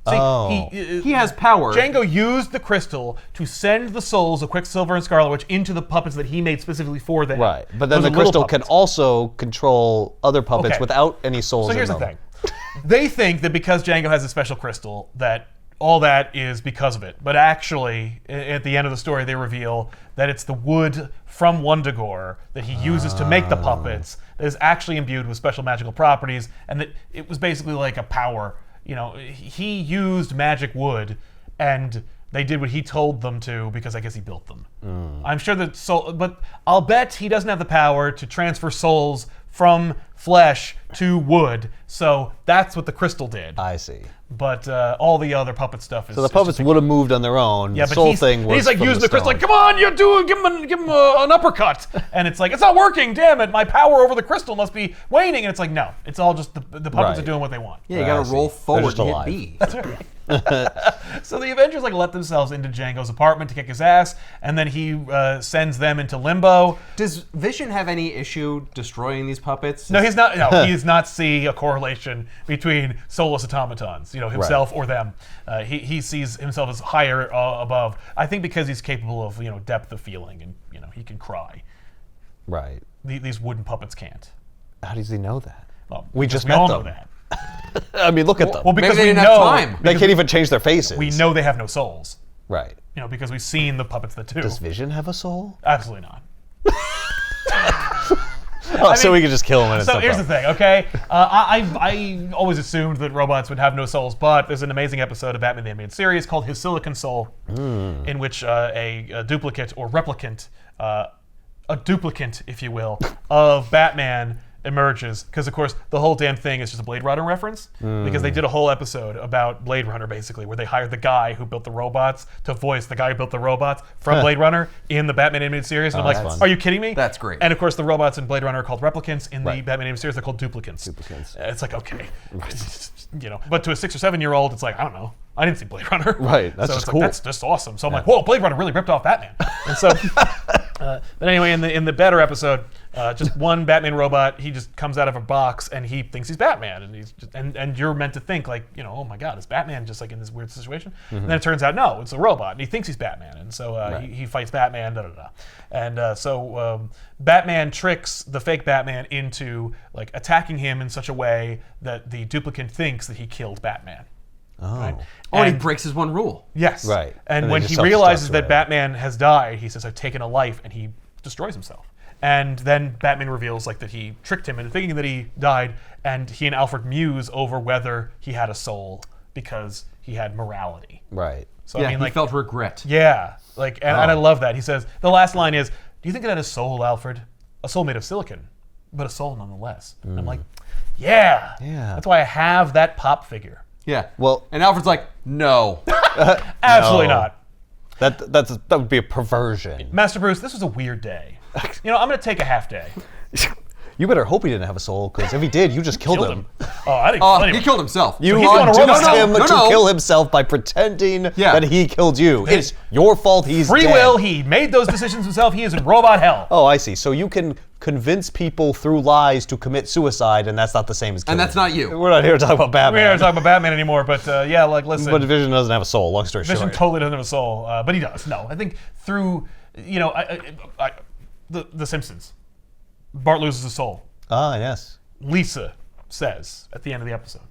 See, He has power. Django used the crystal to send the souls of Quicksilver and Scarlet Witch into the puppets that he made specifically for them. Right, but then Those the are little crystal can puppets. also control other puppets Okay. without any souls So in here's the them. thing. They think that because Django has a special crystal, that all that is because of it. But actually, at the end of the story, they reveal that it's the wood from Wundagore that he uses to make the puppets that is actually imbued with special magical properties, and that it was basically like a power. You know, he used magic wood, and they did what he told them to because I guess he built them. I'm sure that but I'll bet he doesn't have the power to transfer souls from flesh to wood. So that's what the crystal did. I see. But all the other puppet stuff is. So the puppets would have moved on their own. Yeah, the but soul he's, thing was he's like from using the crystal, stone. like, come on, you do, give him an uppercut, and it's like it's not working. Damn it, my power over the crystal must be waning, and it's like no, it's all just the puppets Right. are doing what they want. Yeah, you I gotta see. roll They're forward just and hit alive. B. That's right. So the Avengers like let themselves into Django's apartment to kick his ass, and then he sends them into limbo. Does Vision have any issue destroying these puppets? No, he's not. No, he does not see a correlation between soulless automatons, himself or them. He sees himself as higher above. I think because he's capable of depth of feeling, and he can cry. Right. These wooden puppets can't. How does he know that? Well, We because just we met all them. know that. I mean, look at them. Well, because Maybe they we didn't have know time. They can't even change their faces. we know they have no souls. Right. Because we've seen the puppets that do. Does Vision have a soul? Absolutely not. So we could just kill him and it's So no here's the problem. thing, okay? I always assumed that robots would have no souls, but there's an amazing episode of Batman the Animated Series called His Silicon Soul, in which a duplicate or replicant, a duplicant, if you will, of Batman emerges, because of course the whole damn thing is just a Blade Runner reference, because they did a whole episode about Blade Runner basically, where they hired the guy who built the robots to voice the guy who built the robots from Blade Runner in the Batman animated series, and I'm that's like, fun. are you kidding me? That's great. And of course the robots in Blade Runner are called replicants, in the Right. Batman animated series they're called duplicants. Duplicants. It's like, okay. But to a 6 or 7 year old, it's like, I don't know. I didn't see Blade Runner. Right, that's so just it's cool. Like, that's just awesome. So I'm like, whoa, Blade Runner really ripped off Batman. And so, but anyway, in the better episode, just one Batman robot, he just comes out of a box and he thinks he's Batman, and he's just, and you're meant to think like, oh my God, is Batman just like in this weird situation? And then it turns out no, it's a robot, and he thinks he's Batman, and so he fights Batman, and so Batman tricks the fake Batman into like attacking him in such a way that the duplicant thinks that he killed Batman. Oh. Right? Oh, and he And- breaks his one rule. Yes. Right. And And when they he just realizes self-destruct, that right. Batman has died, he says, I've taken a life, and he destroys himself. And then Batman reveals like that he tricked him into thinking that he died, and he and Alfred muse over whether he had a soul because he had morality. Right. So Yeah, I mean, he like, felt regret. yeah, like, and I love that. He says the last line is, "Do you think it had a soul, Alfred? A soul made of silicon, but a soul nonetheless." And I'm like, yeah, Yeah. that's why I have that pop figure. Yeah. Well- and Alfred's like, no. Absolutely No. not. That would be a perversion. Master Bruce, this was a weird day. I'm going to take a half day. You better hope he didn't have a soul, because if he did, you just killed him. Oh, I didn't Oh, kill he anyone. killed himself. You he's going to induced robot. him No, to no. kill himself by pretending Yeah. that he killed you. It's your fault he's Free dead. will, he made those decisions himself. He is in robot hell. Oh, I see. So you can convince people through lies to commit suicide, and that's not the same as killing. And that's not you. We're not here to talk about We're Batman. not talking about Batman anymore, but yeah, like, listen. But Vision doesn't have a soul, long story Vision short. totally doesn't have a soul, but he does. No, I think through, the Simpsons, Bart loses his soul. Ah, yes. Lisa says at the end of the episode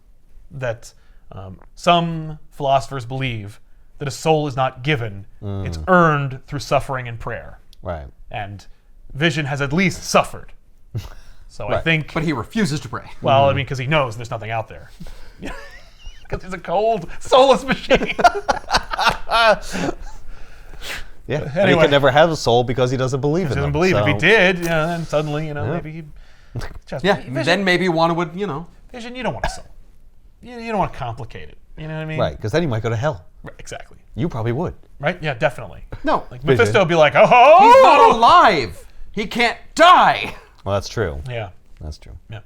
that some philosophers believe that a soul is not given, it's earned through suffering and prayer. Right. And Vision has at least suffered. So I Right. think, But he refuses to pray. well, I mean, because he knows there's nothing out there. Because he's a cold, soulless machine. Yeah. And Anyway. he can never have a soul because he doesn't believe in He doesn't them. believe. If he so- did, then suddenly, maybe he'd. Yeah, Vision, then maybe one would, Vision, you don't want a soul. You don't want to complicate it. You know what I mean? Right, because then he might go to hell. Right, exactly. You probably would. Right? Yeah, definitely. No. Like Vision. Mephisto would be like, oh! He's not alive. He can't die. Well, that's true. Yeah. That's true. Yeah.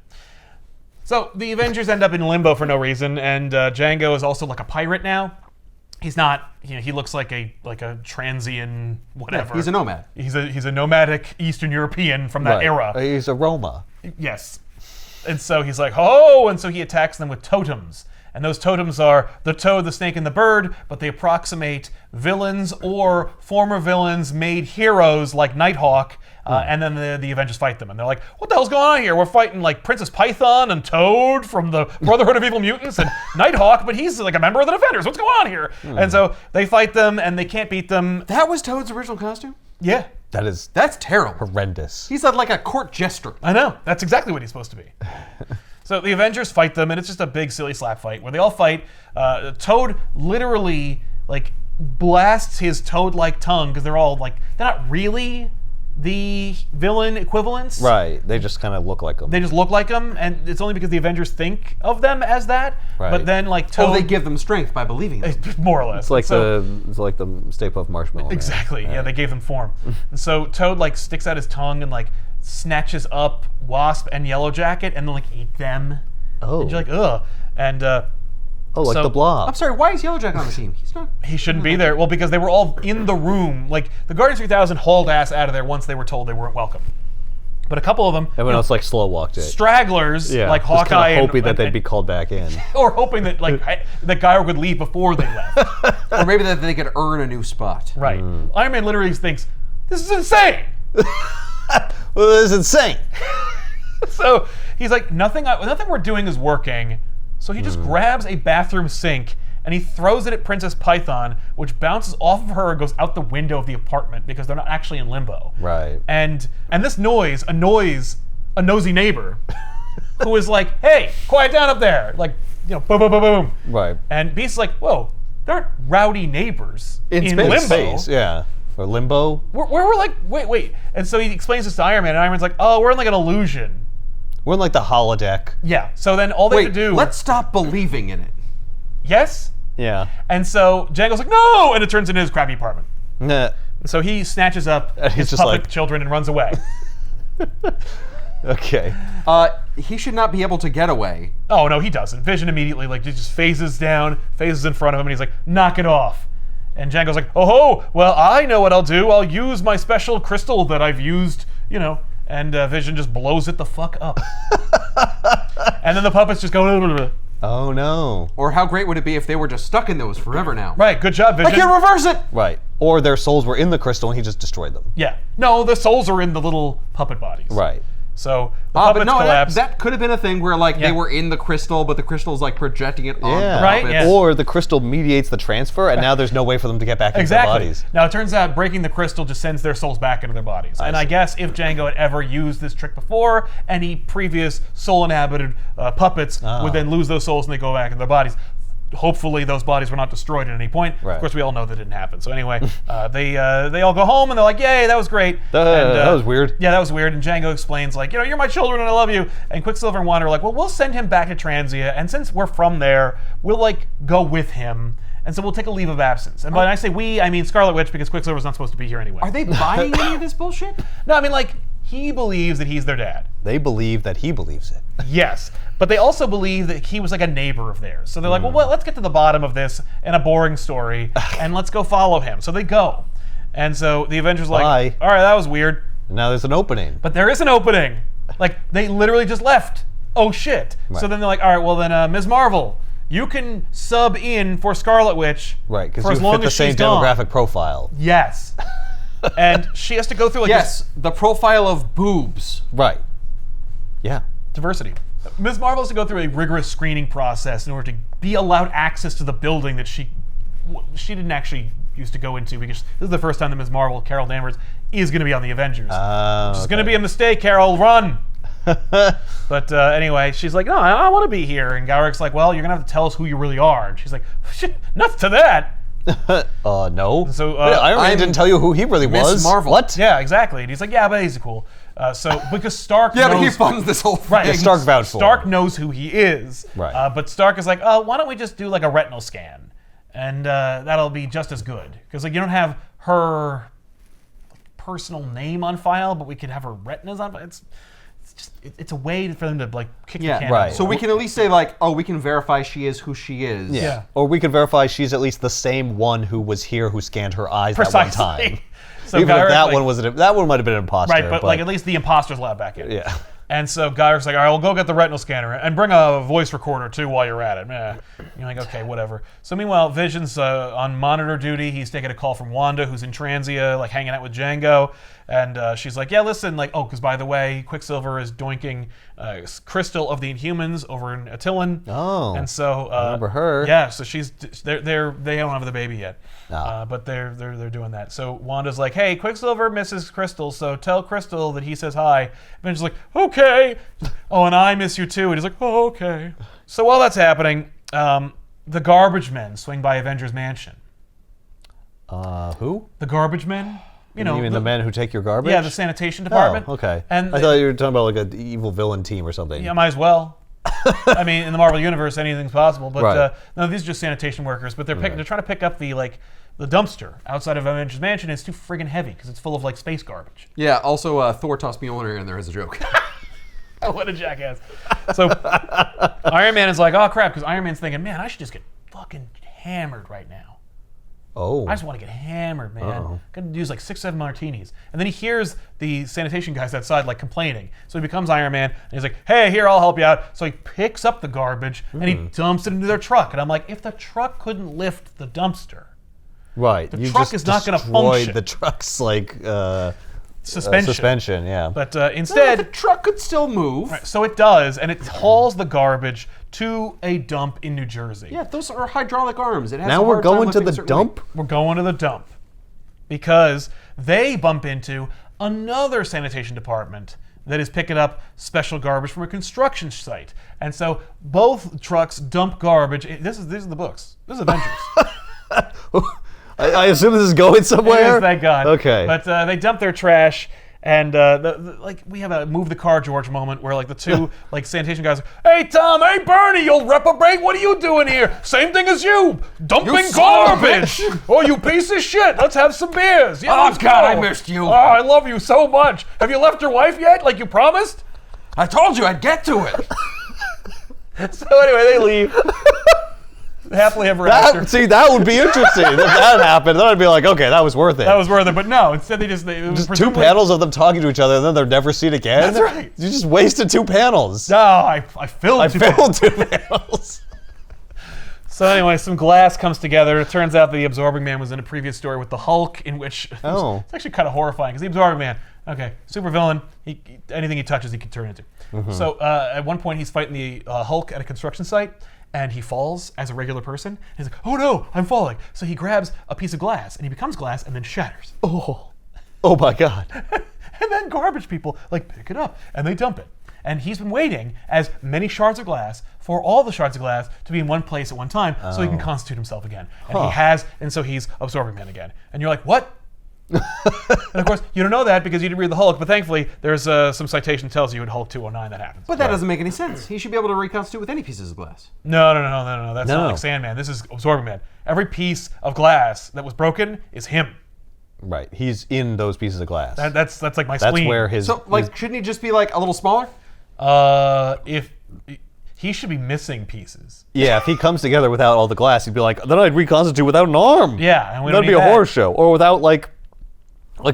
So the Avengers end up in limbo for no reason, and Django is also like a pirate now. He's not, he looks like a transient whatever. He's a nomad. He's a nomadic Eastern European from that Right. era. He's a Roma. Yes. And so he's like, oh, and so he attacks them with totems. And those totems are the toad, the snake, and the bird, but they approximate villains or former villains made heroes like Nighthawk. And then the Avengers fight them, and they're like, "What the hell's going on here? We're fighting like Princess Python and Toad from the Brotherhood of Evil Mutants, and Nighthawk, but he's like a member of the Defenders. What's going on here?" And so they fight them, and they can't beat them. That was Toad's original costume? Yeah, That's terrible. horrendous. He's like a court jester. I know. That's exactly what he's supposed to be. So the Avengers fight them, and it's just a big silly slap fight where they all fight. Toad literally like blasts his toad-like tongue because they're all like they're not really the villain equivalents. Right. They just kind of look like them. They just look like them, and it's only because the Avengers think of them as that. Right. But then, like Toad, They give them strength by believing them. more or less. It's like the Stay Puft Marshmallow Man. Exactly. Yeah, they gave them form. And so Toad like sticks out his tongue and like snatches up Wasp and Yellow Jacket and then like eat them. Oh. And you're like, ugh. And like so- the Blob. I'm sorry, why is Yellow Jacket on the team? He's not. he shouldn't be there. Well, because they were all in the room. Like the Guardians 3000 hauled ass out of there once they were told they weren't welcome. But a couple of them, Everyone else like slow walked it. stragglers, like just Hawkeye, kinda hoping that and, they'd be called back in. or hoping that like that guy would leave before they left. Or maybe that they could earn a new spot. Right. Iron Man literally thinks, "This is insane." Well, this is insane. So he's like, nothing we're doing is working. So he just grabs a bathroom sink and he throws it at Princess Python, which bounces off of her and goes out the window of the apartment because they're not actually in limbo. Right. And this noise annoys a nosy neighbor who is like, "Hey, quiet down up there!" Like, boom, boom, boom, boom. Right. And Beast's like, "Whoa, there aren't rowdy neighbors in limbo." Space, yeah. Or limbo. We're like, wait. And so he explains this to Iron Man, and Iron Man's like, "Oh, we're in like an illusion." We're in like the holodeck. Yeah. So then all they have to do. Let's stop believing in it. Yes. Yeah. And so Django's like, "No!" And it turns into his crappy apartment. Nah. And so he snatches up he's his just puppet like- children and runs away. Okay. He should not be able to get away. Oh, no, he doesn't. Vision immediately, like, just phases down, phases in front of him, and he's like, "Knock it off." And Django's like, "Oh, well, I know what I'll do. I'll use my special crystal that I've used, And Vision just blows it the fuck up. And then the puppets just go, Oh no. Or how great would it be if they were just stuck in those forever now? right, good job, Vision. I can't reverse it! Right. Or their souls were in the crystal and he just destroyed them. Yeah. No, the souls are in the little puppet bodies. Right. So the puppets But no, collapse. that could have been a thing where like Yeah. they were in the crystal, but the crystal's like projecting it on Yeah. the Right, puppets. yeah. Or the crystal mediates the transfer and now there's no way for them to get back into their Exactly. bodies. Now it turns out breaking the crystal just sends their souls back into their bodies. And I see. guess if Django had ever used this trick before, any previous soul-inhabited puppets would then lose those souls and they go back into their bodies. Hopefully those bodies were not destroyed at any point. Right. Of course, we all know that didn't happen. So anyway, they all go home and they're like, "Yay, that was great." That was weird. Yeah, that was weird. And Django explains like, "You're my children and I love you." And Quicksilver and Wanda are like, "Well, we'll send him back to Transia, and since we're from there, we'll like go with him." And so we'll take a leave of absence. And when I say we, I mean Scarlet Witch because Quicksilver's not supposed to be here anyway. Are they buying any of this bullshit? No, I mean like he believes that he's their dad. They believe that he believes it. Yes, but they also believe that he was like a neighbor of theirs. So they're like, well, let's get to the bottom of this in a boring story, and let's go follow him. So they go. And so the Avengers like, Bye. all right, that was weird. And now there's an opening. But there is an opening. Like, they literally just left. Oh, shit. Right. So then they're like, all right, well then, Ms. Marvel, you can sub in for Scarlet Witch Right, because for as you long fit the as same she's gone. demographic profile. Yes. And she has to go through like this Yes, the profile of boobs. Right. Yeah. diversity. Ms. Marvel has to go through a rigorous screening process in order to be allowed access to the building that she didn't actually used to go into, because this is the first time that Ms. Marvel, Carol Danvers, is going to be on the Avengers. Which is going to be a mistake, Carol. Run! But anyway, she's like, "No, I want to be here." And Gowrick's like, "Well, you're going to have to tell us who you really are." And she's like, "Shit, nuts to that." No. So, Wait, Iron Man I'm didn't tell you who he really Miss was. Marvel. What? Yeah, exactly. And he's like, "Yeah, but he's cool." So because Stark Yeah, knows, but he funds this whole thing. right, Stark vouched for Stark him. knows who he is. Right. But Stark is like, "Oh, why don't we just do like a retinal scan, and that'll be just as good, because like you don't have her personal name on file, but we could have her retinas on file." It's a way for them to like kick the can. right. So we can at least say like, oh, we can verify she is who she is. Yeah. Or we can verify she's at least the same one who was here who scanned her eyes Precisely. that one time. So Even if Gowrick, that like- one was that one might have been an imposter. right, but like at least the imposter's allowed back in. yeah. And so Guyver's like, all right, well, go get the retinal scanner and bring a voice recorder too while you're at it. You're like, okay, whatever. So meanwhile, Vision's on monitor duty. He's taking a call from Wanda, who's in Transia, like hanging out with Django. And she's like, yeah, listen, like, oh, because by the way, Quicksilver is doinking Crystal of the Inhumans over in Attilan. Oh, and so I remember her. Yeah, so they don't have the baby yet, Ah. but they're doing that. So Wanda's like, hey, Quicksilver misses Crystal, so tell Crystal that he says hi. And she's like, okay. Oh, and I miss you too. And he's like, oh, okay. So while that's happening, the Garbage Men swing by Avengers Mansion. Who? The Garbage Men. You mean the men who take your garbage? Yeah, the sanitation department. Oh, okay. And I thought you were talking about like an evil villain team or something. Yeah, might as well. I mean, in the Marvel universe, anything's possible. But Right. no, these are just sanitation workers. But they're trying to pick up the dumpster outside of Avengers Mansion. It's too friggin' heavy because it's full of like space garbage. Yeah. Also, Thor tossed Mjolnir in there as a joke. Oh, what a jackass! So Iron Man is like, oh crap, because Iron Man's thinking, man, I should just get fucking hammered right now. Oh. I just want to get hammered, man. Could use like 6-7 martinis. And then he hears the sanitation guys outside like complaining. So he becomes Iron Man and he's like, hey, here, I'll help you out. So he picks up the garbage and he dumps it into their truck. And I'm like, if the truck couldn't lift the dumpster, Right. the You truck just is not going to destroyed function. the truck's like Suspension. yeah. But the instead, truck could still move. so it does, and it hauls the garbage to a dump in New Jersey. Yeah, those are hydraulic arms. It has Now a we're hard time going to lifting the a certain dump? weight. We're going to the dump because they bump into another sanitation department that is picking up special garbage from a construction site. And so both trucks dump garbage. These are the books. This is Avengers. I assume this is going somewhere? It is, thank God. Okay. But they dump their trash, and like we have a move the car George moment where like the two like sanitation guys are, hey Tom, hey Bernie, you reprobate, what are you doing here? Same thing as you, dumping You son of a garbage. Oh, you piece of shit. Let's have some beers. Yeah, Oh, let's God, go. I missed you. Oh, I love you so much. Have you left your wife yet, like you promised? I told you I'd get to it. So anyway, they leave. Happily ever after. See, that would be interesting. If that happened, then I'd be like, okay, that was worth it. That was worth it, but no. Instead, it was Just two presumably- panels of them talking to each other, and then they're never seen again. That's right. You just wasted 2 panels. No, I filled. I two filled 2 panels. So anyway, some glass comes together. It turns out the Absorbing Man was in a previous story with the Hulk, in which Oh. it's actually kind of horrifying because the Absorbing Man, okay, supervillain, anything he touches he can turn into. So at one point he's fighting the Hulk at a construction site, and he falls as a regular person. He's like, oh no, I'm falling. So he grabs a piece of glass, and he becomes glass, and then shatters. Oh my God. And then garbage people like pick it up and they dump it. And he's been waiting as many shards of glass for all the shards of glass to be in one place at one time so he can constitute himself again. And he has, and so he's Absorbing Man again. And you're like, what? And of course, you don't know that because you didn't read the Hulk, but thankfully there's some citation that tells you in Hulk 209 that happens. But that doesn't make any sense. He should be able to reconstitute with any pieces of glass. No. That's not No. like Sandman. This is Absorbing Man. Every piece of glass that was broken is him. Right. He's in those pieces of glass. That's like my That's spleen. where his... So, like, shouldn't he just be, like, a little smaller? If he should be missing pieces. Yeah, if he comes together without all the glass, he'd be like, then I'd reconstitute without an arm. Yeah, and we don't That'd be need a that. horror show. Or without, like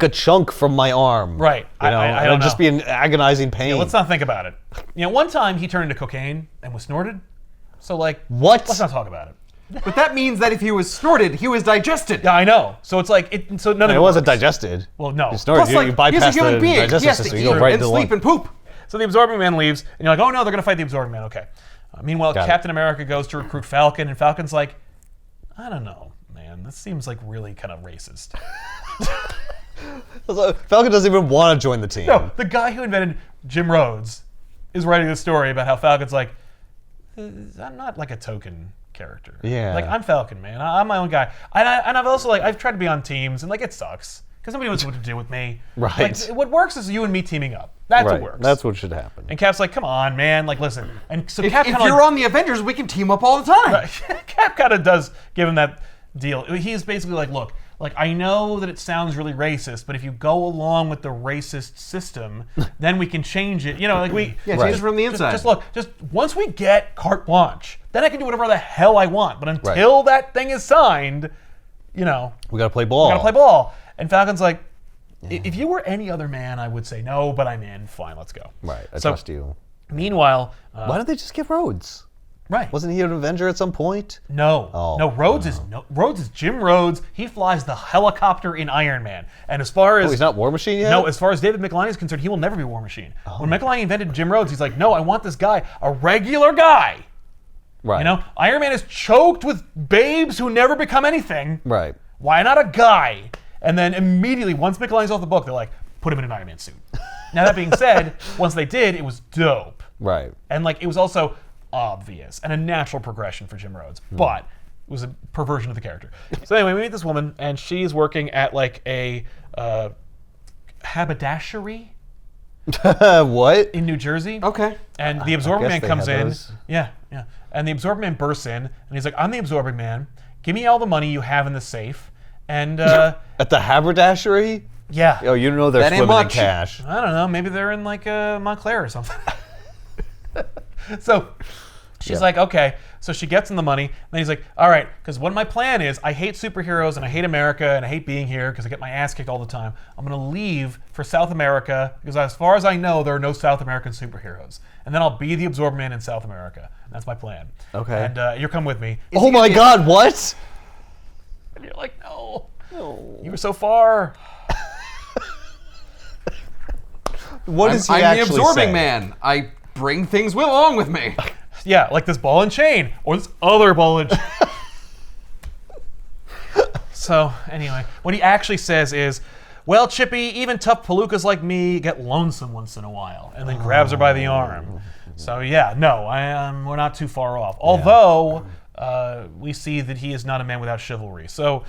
a chunk from my arm. Right. You know? I And don't it'd just know. be an agonizing pain. Let's not think about it. One time he turned into cocaine and was snorted. So like, What? let's not talk about it. But that means that if he was snorted, he was digested. Yeah, I know. So it's like so none of It wasn't works. digested. Well, no. You snorted. Plus, like, You bypass he's a human the being. He digestive has to system. eat You go right and into sleep the and poop. So the Absorbing Man leaves, and you're like, oh no, they're gonna fight the Absorbing Man. Okay. Meanwhile, Got it. Captain America goes to recruit Falcon, and Falcon's like, I don't know, man. This seems like really kind of racist. Falcon doesn't even want to join the team. No, the guy who invented Jim Rhodes is writing this story about how Falcon's like, I'm not like a token character. Yeah. Like, I'm Falcon, man. I'm my own guy. And I've also, like, I've tried to be on teams, and, like, it sucks. Because nobody knows what to do with me. Right. Like, what works is you and me teaming up. That's Right. what works. That's what should happen. And Cap's like, come on, man. Like, listen. And so If Cap you're kind of on the Avengers, we can team up all the time. Cap kind of does give him that deal. He's basically like, look, like, I know that it sounds really racist, but if you go along with the racist system, then we can change it. You know, like Yeah, Right. change from the inside. just look, just once we get carte blanche, then I can do whatever the hell I want. But until that thing is signed, you know, We got to play ball. we gotta play ball. And Falcon's like, If you were any other man, I would say no, but I'm in. Fine, let's go. Right, I trust you. Meanwhile, Why don't they just get Rhodes? right? Wasn't he an Avenger at some point? No, Oh, no. Rhodes is Jim Rhodes. He flies the helicopter in Iron Man. And as far as Oh, he's not War Machine yet? no, as far as David Michelini is concerned, he will never be War Machine. When Michelini invented Jim Rhodes, he's like, no, I want this guy, a regular guy. Right. You know, Iron Man is choked with babes who never become anything. Right. Why not a guy? And then immediately, once Michelini's off the book, they're like, put him in an Iron Man suit. Now that being said, once they did, it was dope. Right. And like it was also obvious and a natural progression for Jim Rhodes, but it was a perversion of the character. So anyway, we meet this woman, and she's working at like a haberdashery What? in New Jersey. Okay. And the Absorbing guess Man they comes have in. those. Yeah. And the Absorbing Man bursts in, and he's like, I'm the Absorbing Man. Give me all the money you have in the safe. And At the haberdashery? yeah. Oh, you know they're That ain't swimming in much. cash. I don't know. Maybe they're in like Montclair or something. So she's like, okay. So she gets him the money. Then he's like, all right, because what my plan is, I hate superheroes and I hate America and I hate being here because I get my ass kicked all the time. I'm going to leave for South America because as far as I know, there are no South American superheroes. And then I'll be the Absorbed Man in South America. That's my plan. Okay. And you'll come with me. Oh my God! What? And you're like, no. You were so far. What does he I'm actually the Absorbing say? Man. I bring things along with me. Yeah, like this ball and chain or this other ball and chain. So anyway, what he actually says is, well, Chippy, even tough palookas like me get lonesome once in a while, and then grabs her by the arm. So yeah, no, we're not too far off. Although we see that he is not a man without chivalry. So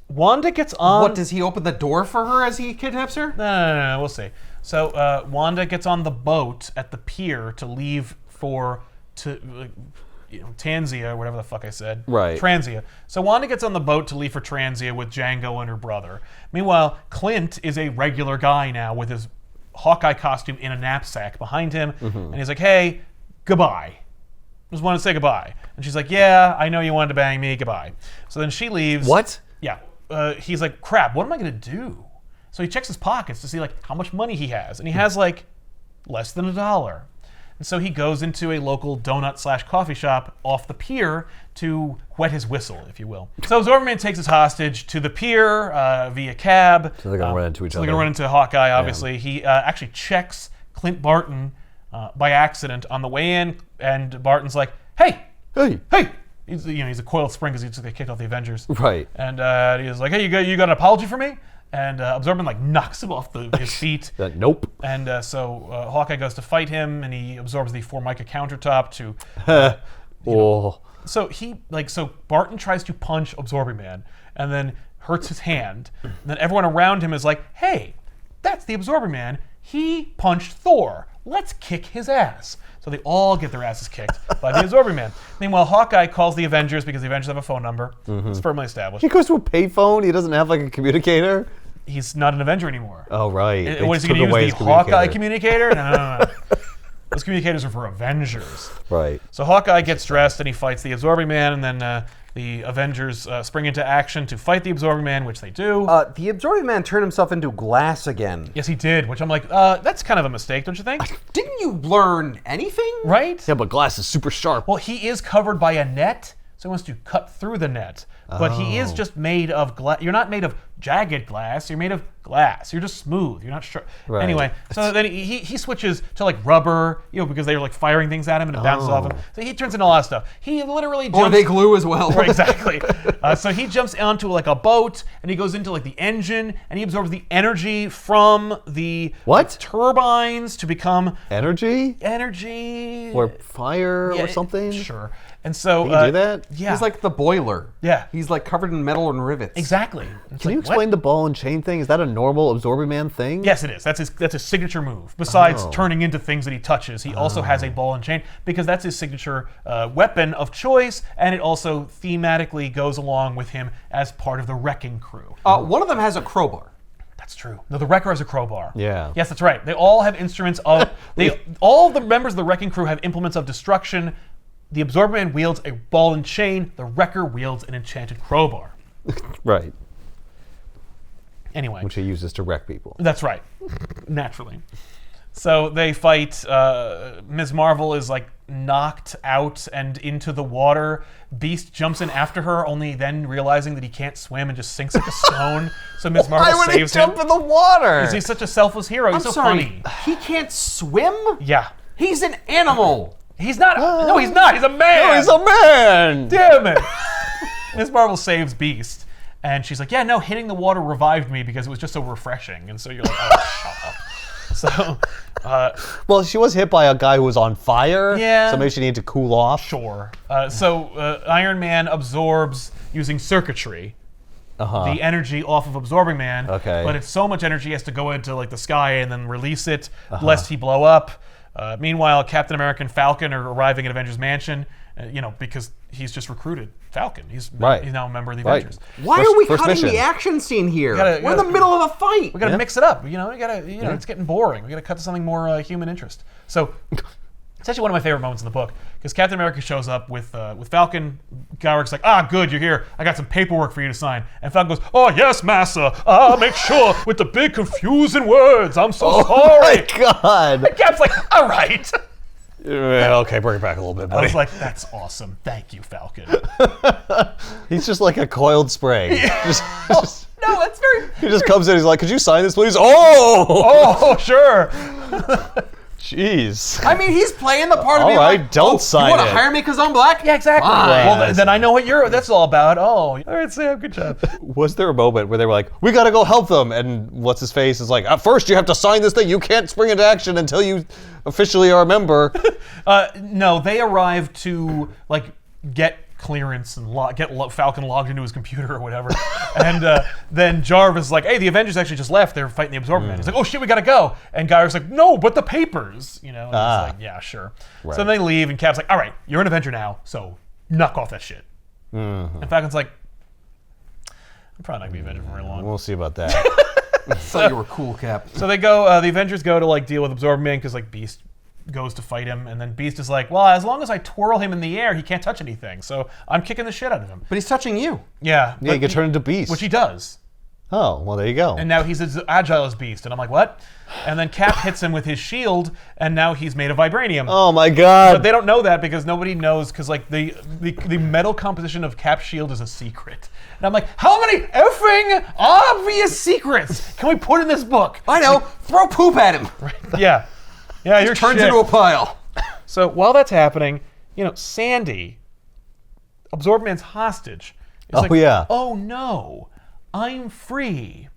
Wanda gets on. What, does he open the door for her as he kidnaps her? No, we'll see. So Wanda gets on the boat at the pier to leave for Tanzia, or whatever the fuck I said. Right. Transia. So Wanda gets on the boat to leave for Transia with Django and her brother. Meanwhile, Clint is a regular guy now with his Hawkeye costume in a knapsack behind him. And he's like, hey, goodbye. Just want to say goodbye. And she's like, yeah, I know you wanted to bang me. Goodbye. So then she leaves. What? Yeah. He's like, crap, what am I going to do? So he checks his pockets to see like how much money he has. And he has like less than $1. And so he goes into a local donut/coffee shop off the pier to wet his whistle, if you will. So Absorbing takes his hostage to the pier via cab. So they're gonna run into each So other. they're gonna run into Hawkeye, obviously. He actually checks Clint Barton by accident on the way in, and Barton's like, hey! He's a coiled spring because he just got kicked off the Avengers. Right. And he's like, hey, you got an apology for me? And Absorbing knocks him off his feet. Nope. And so Hawkeye goes to fight him, and he absorbs the Formica countertop to. So Barton tries to punch Absorbing Man, and then hurts his hand. And then everyone around him is like, "Hey, that's the Absorbing Man. He punched Thor. Let's kick his ass." So they all get their asses kicked by the Absorbing Man. Meanwhile, Hawkeye calls the Avengers because the Avengers have a phone number. It's firmly established. He goes to a payphone. He doesn't have like a communicator. He's not an Avenger anymore. Oh right. What is he going to use? The Hawkeye communicator? No. Those communicators are for Avengers. Right. So Hawkeye gets dressed and he fights the Absorbing Man, and then the Avengers spring into action to fight the Absorbing Man, which they do. The Absorbing Man turned himself into glass again. Yes, he did, which I'm like, that's kind of a mistake, don't you think? Didn't you learn anything? Right? Yeah, but glass is super sharp. Well, he is covered by a net, so he wants to cut through the net. But he is just made of glass. You're not made of jagged glass. You're made of glass. You're just smooth. You're not sharp. Right. Anyway, so then he switches to like rubber, because they were like firing things at him and it bounces off him. So he turns into a lot of stuff. He literally jumps. Or they glue as well. Right, exactly. So he jumps onto like a boat and he goes into like the engine and he absorbs the energy from the turbines to become energy or fire or something. Sure. And so can you do that? Yeah. He's like the boiler. Yeah. He's like covered in metal and rivets. Exactly. Can you explain the ball and chain thing? Is that a normal Absorbing Man thing? Yes, it is. That's his signature move. Besides turning into things that he touches, he also has a ball and chain because that's his signature weapon of choice, and it also thematically goes along with him as part of the Wrecking Crew. One of them has a crowbar. That's true. No, the Wrecker has a crowbar. Yeah. Yes, that's right. They all have instruments of. All of the members of the Wrecking Crew have implements of destruction. The Absorbing Man wields a ball and chain. The Wrecker wields an enchanted crowbar. Right. Anyway. Which he uses to wreck people. That's right. Naturally. So they fight. Ms. Marvel is like knocked out and into the water. Beast jumps in after her, only then realizing that he can't swim and just sinks like a stone. So Ms. Marvel Why would saves he jump him. in the water? Is he such a selfless hero? He's I'm so sorry. funny. He can't swim? Yeah. He's an animal. He's not. No, he's not. He's a man. No, he's a man. Damn it. Ms. Marvel saves Beast. And she's like, yeah, no, hitting the water revived me because it was just so refreshing. And so you're like, oh, shut up. So, Well, she was hit by a guy who was on fire. Yeah. So maybe she needed to cool off. sure. So Iron Man absorbs using circuitry the energy off of Absorbing Man. Okay. But it's so much energy he has to go into like the sky and then release it, lest he blow up. Meanwhile, Captain America and Falcon are arriving at Avengers Mansion, because he's just recruited Falcon. He's now a member of the Avengers. Why First- are we first cutting mission. the action scene here? Gotta- We're in the middle of a fight. We got to mix it up. We got to, it's getting boring. We got to cut to something more human interest. So it's actually one of my favorite moments in the book because Captain America shows up with Falcon. Gowrick's like, good, you're here. I got some paperwork for you to sign. And Falcon goes, oh, yes, massa. I'll make sure with the big confusing words. I'm so Oh sorry. my God. And Cap's like, all right. Yeah, okay, bring it back a little bit, I buddy. was like, that's awesome. Thank you, Falcon. He's just like a coiled spring. Just- No, that's very... he just comes in, he's like, could you sign this, please? Oh! Oh, sure. Jeez. I mean, he's playing the part of All being right, like, don't sign you want to it." hire me because I'm black? Yeah, exactly. Fine. Well, then I know what that's all about. Oh, all right, Sam, good job. Was there a moment where they were like, we gotta go help them? And what's his face is like, first you have to sign this thing. You can't spring into action until you officially are a member. No, they arrive to like get clearance and get Falcon logged into his computer or whatever. And then Jarvis is like, hey, the Avengers actually just left. They're fighting the Absorbing Man. He's like, oh shit, we gotta go. And Guyer's like, no, but the papers. And he's like, yeah, sure. Right. So then they leave and Cap's like, all right, you're an Avenger now, so knock off that shit. And Falcon's like, I'm probably not gonna be Avenger for very long. We'll see about that. I thought you were cool, Cap. So they go, the Avengers go to like deal with Absorbing Man because like Beast goes to fight him, and then Beast is like, well, as long as I twirl him in the air, he can't touch anything, so I'm kicking the shit out of him. But he's touching you. Yeah. Yeah, you can turn into Beast. Which he does. Oh, well, there you go. And now he's as agile as Beast, and I'm like, what? And then Cap hits him with his shield, and now he's made of vibranium. Oh my God. But they don't know that because nobody knows, because like the metal composition of Cap's shield is a secret. And I'm like, how many effing obvious secrets can we put in this book? I know. Throw poop at him. Yeah. Yeah, you're Turns shit. into a pile. So while that's happening, Sandy, Absorbed Man's hostage, is like, yeah. oh no, I'm free.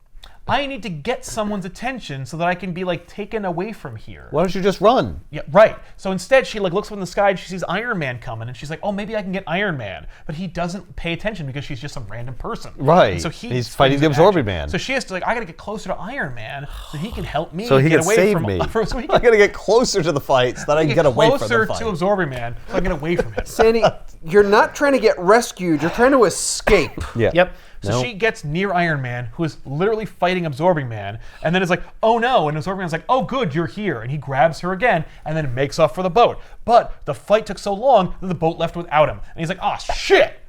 I need to get someone's attention so that I can be like taken away from here. Why don't you just run? Yeah, right. So instead, she like looks up in the sky and she sees Iron Man coming, and she's like, "Oh, maybe I can get Iron Man." But he doesn't pay attention because she's just some random person. Right. And so He's fighting the springs into Absorbing action. Man. So she has to like, I gotta get closer to Iron Man so he can help me. So he get can away save from me. So he I can gotta get closer to the fight so that I can get away from the closer fight. to Absorbing Man so I can get away from him. Sandy, you're not trying to get rescued. You're trying to escape. Yeah. Yep. So No. she gets near Iron Man, who is literally fighting Absorbing Man, and then it's like, oh no, and Absorbing Man's like, oh good, you're here, and he grabs her again, and then makes off for the boat. But the fight took so long that the boat left without him, and he's like, oh shit!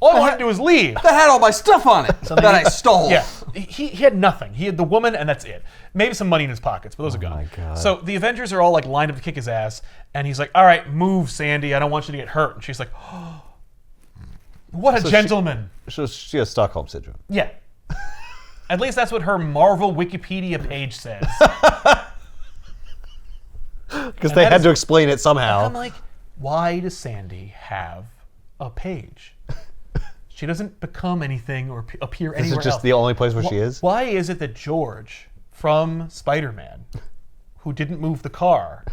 All I want to do is leave. That had all my stuff on it that I stole. Yeah, he had nothing. He had the woman, and that's it. Maybe some money in his pockets, but those are gone. my God. So the Avengers are all like lined up to kick his ass, and he's like, all right, move, Sandy. I don't want you to get hurt. And she's like, oh, what a gentleman. So she has Stockholm Syndrome. Yeah. At least that's what her Marvel Wikipedia page says. Because they had to explain it somehow. I'm like, why does Sandy have a page? She doesn't become anything or appear This anywhere is just else. the only place where she is? Why is it that George from Spider-Man, who didn't move the car,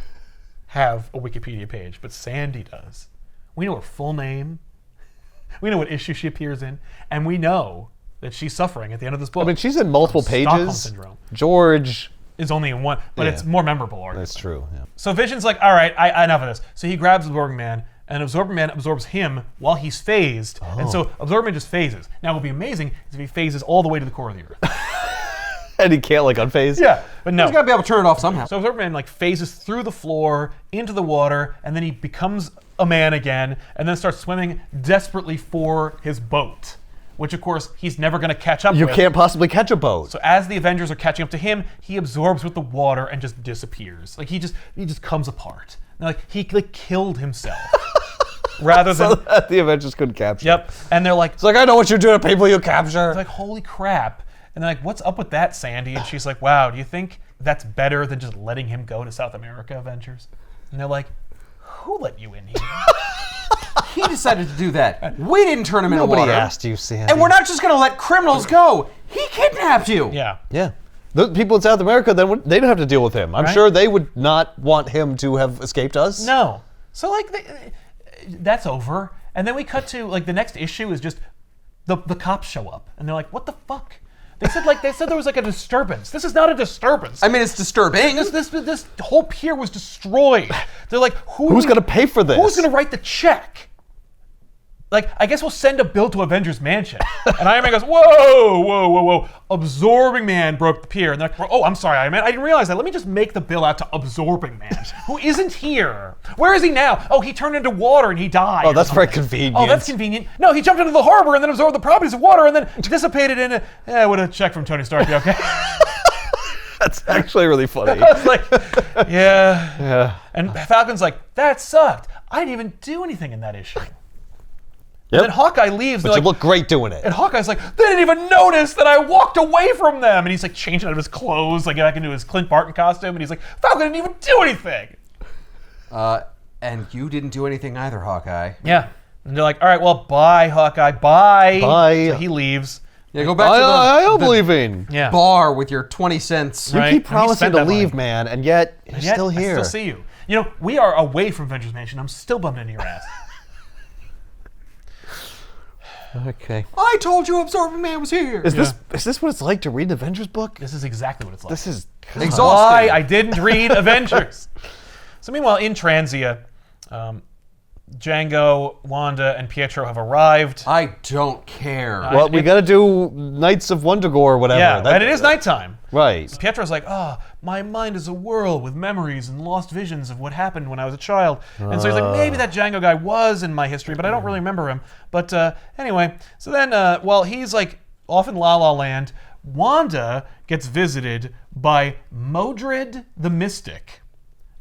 have a Wikipedia page, but Sandy does? We know her full name. We know what issue she appears in, and we know that she's suffering at the end of this book. I mean, she's in multiple Stockholm pages. Syndrome. George. Is only in one, but it's more memorable. Arguably. That's true. Yeah. So Vision's like, all right, enough of this. So he grabs Absorbing Man, and Absorbing Man absorbs him while he's phased, and so Absorbing Man just phases. Now, what would be amazing is if he phases all the way to the core of the Earth. And he can't like unphase. Yeah, but no. He's got to be able to turn it off somehow. So Absorbing Man like phases through the floor into the water, and then he becomes a man again, and then starts swimming desperately for his boat. which of course he's never going to catch up You with. can't possibly catch a boat. So as the Avengers are catching up to him, he absorbs with the water and just disappears. Like he just comes apart. And like he killed himself. Rather than So that the Avengers couldn't capture. Yep. And they're like, It's like, I know what you do to people you capture. like, holy crap. And they're like, what's up with that, Sandy? And she's like, wow, do you think that's better than just letting him go to South America, Avengers? And they're like, who let you in here? He decided to do that. We didn't turn him into Nobody water. asked you, Sandy. And we're not just going to let criminals go. He kidnapped you. Yeah. Yeah. The people in South America, then they didn't have to deal with him. I'm Right. sure they would not want him to have escaped us. No. So like, that's over. And then we cut to like the next issue is just the cops show up and they're like, what the fuck? They said there was like a disturbance. This is not a disturbance. I mean, it's disturbing. This whole pier was destroyed. They're like, Who's going to pay for this? Who's going to write the check? Like, I guess we'll send a bill to Avengers Mansion. And Iron Man goes, whoa. Absorbing Man broke the pier. And they're like, oh, I'm sorry, Iron Man. I didn't realize that. Let me just make the bill out to Absorbing Man, who isn't here. Where is he now? Oh, he turned into water and he died. Oh, that's very convenient. Oh, that's convenient. No, he jumped into the harbor and then absorbed the properties of water and then dissipated in a, would a check from Tony Stark be okay? That's actually really funny. I was like, yeah. Yeah. And Falcon's like, that sucked. I didn't even do anything in that issue. Yep. And then Hawkeye leaves. But they're you like, look great doing it. and Hawkeye's like, they didn't even notice that I walked away from them. And he's like changing out of his clothes, like back into his Clint Barton costume. And he's like, Falcon didn't even do anything. And you didn't do anything either, Hawkeye. Yeah. And they're like, all right, well, bye, Hawkeye, bye. Bye. So he leaves. Yeah, go back to I am the believing. Yeah. bar with your 20 cents. You Right. keep And he promising spent to that leave, money. man, and yet you're And yet, still here. I still see you. You know, we are away from Avengers Mansion. I'm still bumping into your ass. Okay. I told you Absorbing Man was here. Is this what it's like to read an Avengers book? This is exactly what it's like. This is Exhausting. Why I didn't read Avengers. So meanwhile, in Transia, Django, Wanda, and Pietro have arrived. I don't care. Well, we got to do Knights of Wundagore or whatever. Yeah, and it is nighttime. Right. Pietro's like, my mind is a whirl with memories and lost visions of what happened when I was a child. And so he's like, maybe that Django guy was in my history, but I don't really remember him. But anyway, so then while he's like off in La La Land, Wanda gets visited by Modred the Mystic.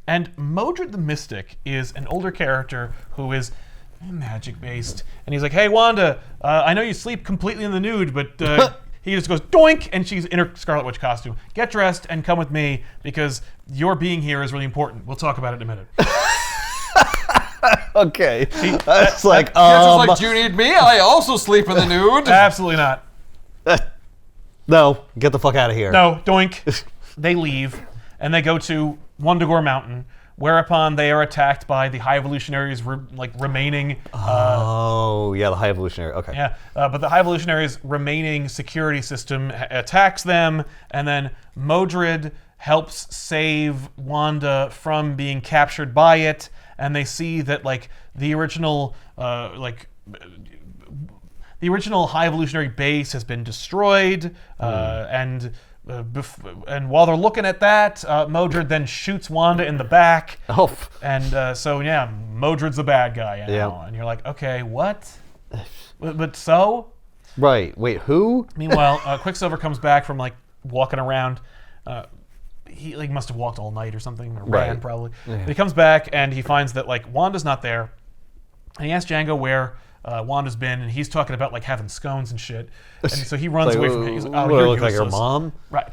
And Modred the Mystic is an older character who is magic-based. And he's like, hey, Wanda, I know you sleep completely in the nude, but he just goes, doink, and she's in her Scarlet Witch costume. Get dressed and come with me, because your being here is really important. We'll talk about it in a minute. Okay. That's like, It's just like, do you need me? I also sleep in the nude. Absolutely not. no, get the fuck out of here. No, doink. They leave, and they go to Wundagore Mountain, whereupon they are attacked by the High Evolutionaries remaining... Oh, yeah, the High Evolutionary. Okay. Yeah, but the High Evolutionaries' remaining security system attacks them, and then Modred helps save Wanda from being captured by it, and they see that like the original High Evolutionary base has been destroyed, and while they're looking at that, Modred then shoots Wanda in the back. Oh. And so, yeah, Modred's the bad guy now. Yeah. And you're like, okay, what? But so? Right. Wait, who? Meanwhile, Quicksilver comes back from, like, walking around. He like must have walked all night or something, or ran probably. Yeah. But he comes back, and he finds that, like, Wanda's not there. And he asks Django where Wanda's been, and he's talking about, like, having scones and shit. And so he runs away from him. He's like, oh, what, you're look like your useless. mom? Right.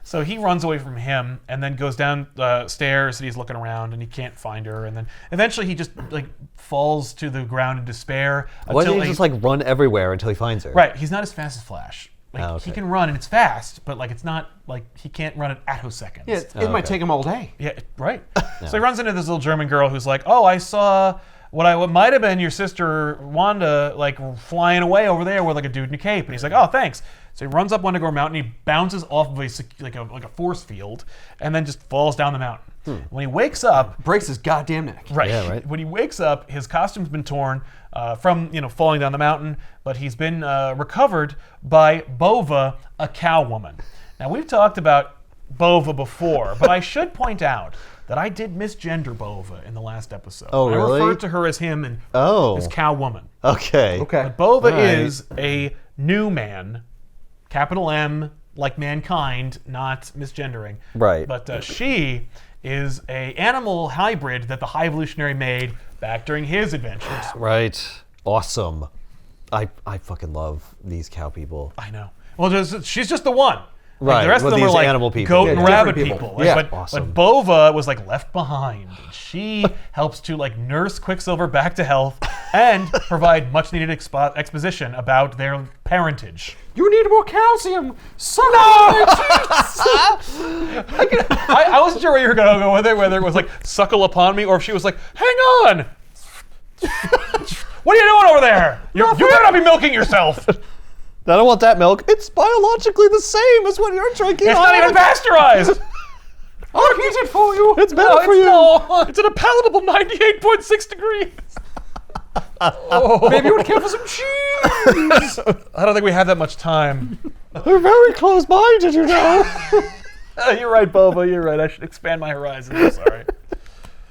So he runs away from him and then goes down the stairs and he's looking around and he can't find her. And then eventually he just like falls to the ground in despair. Why doesn't he just like run everywhere until he finds her? Right. He's not as fast as Flash. Like Oh, okay. he can run and it's fast, but like it's not like he can't run at attoseconds. Yeah, it might take him all day. Yeah, right. So he runs into this little German girl who's like, oh, I saw what might have been your sister Wanda like flying away over there with like a dude in a cape. And he's like, oh, thanks. So he runs up Wundagore Mountain, he bounces off of a force field, and then just falls down the mountain. When he wakes up, Breaks his goddamn neck. right, Yeah, right. when he wakes up, his costume's been torn from falling down the mountain, but he's been recovered by Bova, a cow woman. Now we've talked about Bova before, but I should point out that I did misgender Bova in the last episode. Oh, really? I referred to her as him and Oh. as cow woman. Okay. Okay. Bova All right. is a new man, capital M, like mankind, not misgendering. Right. But she is a animal hybrid that the High Evolutionary made back during his adventures. Right. Awesome. I fucking love these cow people. I know. Well, she's just the one. Right, The rest of with them were these like animal people. goat Yeah, and different rabbit people. people. Yeah. But Awesome. Bova was like left behind. She helps to like nurse Quicksilver back to health and provide much needed exposition about their parentage. You need more calcium. Son of I wasn't sure where you were going to go with it, whether it was like suckle upon me or if she was like, hang on. What are you doing over there? You better not be milking yourself. I don't want that milk. It's biologically the same as what you're drinking. It's not even pasteurized. I'll heat it for you. It's better for you. It's at a palatable 98.6 degrees. Maybe you would care for some cheese. I don't think we have that much time. They're very close by, did you know? You're right, Boba. You're right. I should expand my horizons. I'm sorry.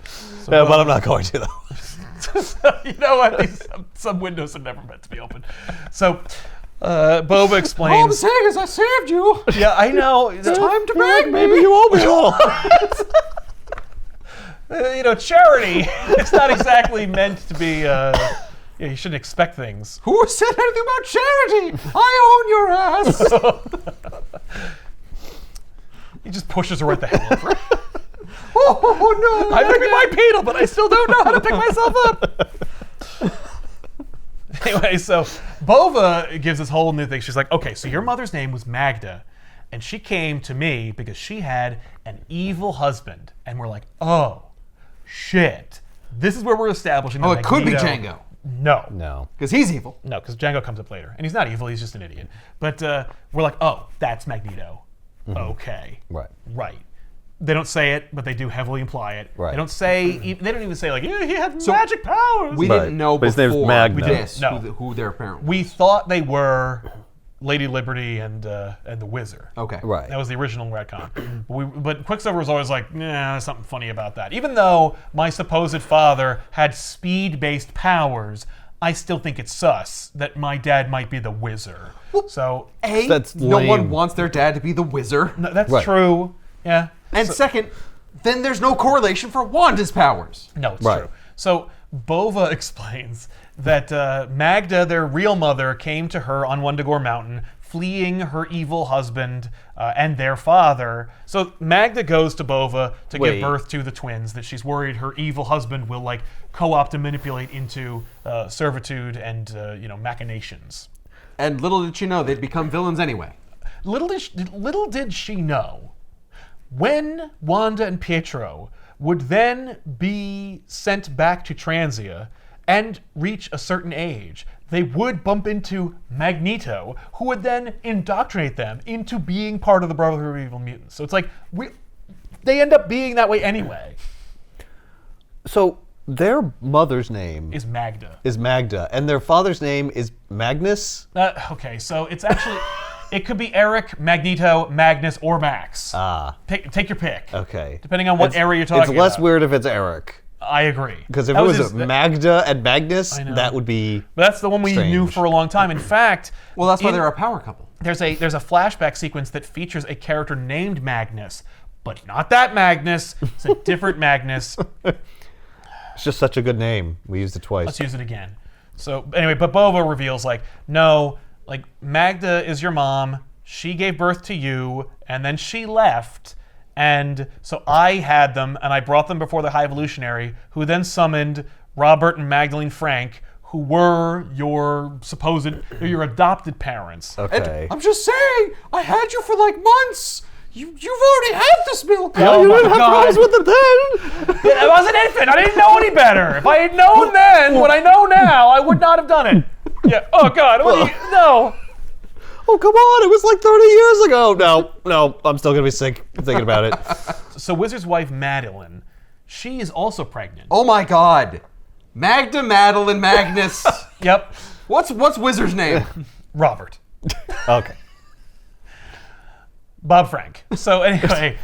So, Yeah, but I'm not going to, though. you know what? Some windows are never meant to be open. So, Boba explains. All I'm saying is I saved you. Yeah, I know. It's time to beg me. Maybe you owe me all. Charity. It's not exactly meant to be. You shouldn't expect things. Who said anything about charity? I own your ass. He just pushes her right the hell over. Oh no! I may be bipedal, but I still don't know how to pick myself up. Anyway, so Bova gives this whole new thing. She's like, okay, so your mother's name was Magda, and she came to me because she had an evil husband. And we're like, oh, shit. This is where we're establishing that Oh, it could be Magneto- Django. No. No. Because he's evil. No, because Django comes up later. And he's not evil, he's just an idiot. But we're like, oh, that's Magneto. Okay. Right. Right. They don't say it, but they do heavily imply it. Right. They don't say. They don't even say like, yeah, he had magic powers. We Right. didn't know But his name's before Magna. this No. who their parent was. We thought they were Lady Liberty and the Wizard. Okay. Right. That was the original retcon. But Quicksilver was always like, nah, there's something funny about that. Even though my supposed father had speed-based powers, I still think it's sus that my dad might be the Wizard. So That's no lame. one wants their dad to be the wizard. no, that's Right. true. Yeah. And second, then there's no correlation for Wanda's powers. No, it's Right. true. So Bova explains that Magda, their real mother, came to her on Wundagore Mountain, fleeing her evil husband and their father. So Magda goes to Bova to Wait. give birth to the twins that she's worried her evil husband will like co-opt and manipulate into servitude and machinations. And little did she know they'd become villains anyway. Little did she know, when Wanda and Pietro would then be sent back to Transia and reach a certain age, they would bump into Magneto, who would then indoctrinate them into being part of the Brotherhood of Evil Mutants. So it's like, they end up being that way anyway. So their mother's name Is Magda. is Magda, and their father's name is Magnus? Okay, so it's actually, it could be Eric, Magneto, Magnus, or Max. Ah, Take your pick. okay. Depending on what area you're talking about. It's less weird if it's Eric. I agree. Because if That it was his- Magda and Magnus, I know. that would be... But that's the one we Strange. knew for a long time. In fact, Well, that's why in- they're a power couple. there's a flashback sequence that features a character named Magnus, but not that Magnus. It's a different Magnus. It's just such a good name. We used it twice. Let's use it again. So anyway, but Bova reveals like, no, like Magda is your mom. She gave birth to you, and then she left. And so I had them, and I brought them before the High Evolutionary, who then summoned Robert and Magdalene Frank, who were your your adopted parents. Okay. I'm just saying, I had you for like months. You've already had this milk. Oh you my didn't have God. problems with it then. I was an infant. I didn't know any better. If I had known then what I know now, I would not have done it. Yeah. Oh God. No. Oh, come on. It was like 30 years ago. No. I'm still going to be sick thinking about it. So Wizard's wife Madeline, she is also pregnant. Oh my God, Magda, Madeline, Magnus. Yep. What's Wizard's name? Robert. Okay. Bob Frank. So anyway,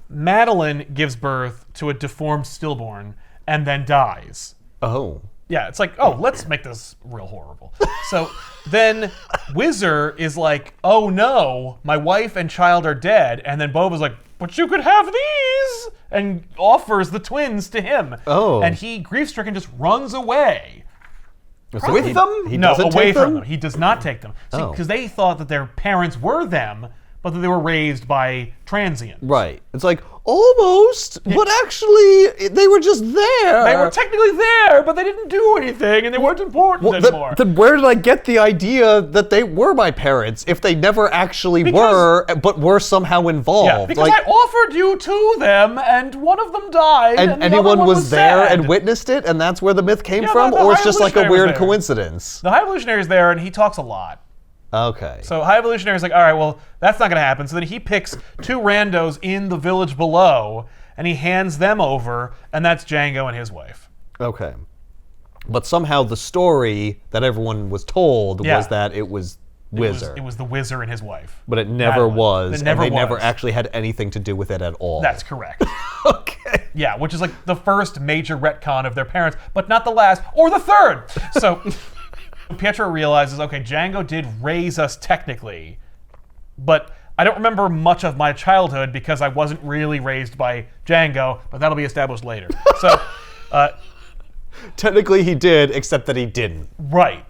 Madeline gives birth to a deformed stillborn and then dies. Oh. Yeah, it's like, oh, let's make this real horrible. So then Whizzer is like, oh no, my wife and child are dead. And then Bova's like, but you could have these! And offers the twins to him. Oh. And he, grief-stricken, just runs away. So With them? He No, doesn't away take from them? them. He does not take them. Oh. Because they thought that their parents were them, but that they were raised by transients. Right. It's like, almost, but actually, they were just there. They were technically there, but they didn't do anything, and they weren't important anymore. Then where did I get the idea that they were my parents if they never actually were, but were somehow involved? Yeah, because I offered you to them, and one of them died, and and the anyone other one was there sad. and witnessed it, and that's where the myth came Yeah, from? the Or it's High just like a Evolutionary was weird there. coincidence? The High Evolutionary's there, and he talks a lot. Okay. So High Evolutionary's like, all right, well, that's not going to happen. So then he picks two randos in the village below, and he hands them over, and that's Django and his wife. Okay. But somehow the story that everyone was told Yeah. was that it was Whizzer. It was the Whizzer and his wife. But it never That one. was, It never and they never was. actually had anything to do with it at all. That's correct. okay. Yeah, which is like the first major retcon of their parents, but not the last or the third. So Pietro realizes, okay, Django did raise us technically, but I don't remember much of my childhood because I wasn't really raised by Django, but that'll be established later. So, Technically he did, except that he didn't. right.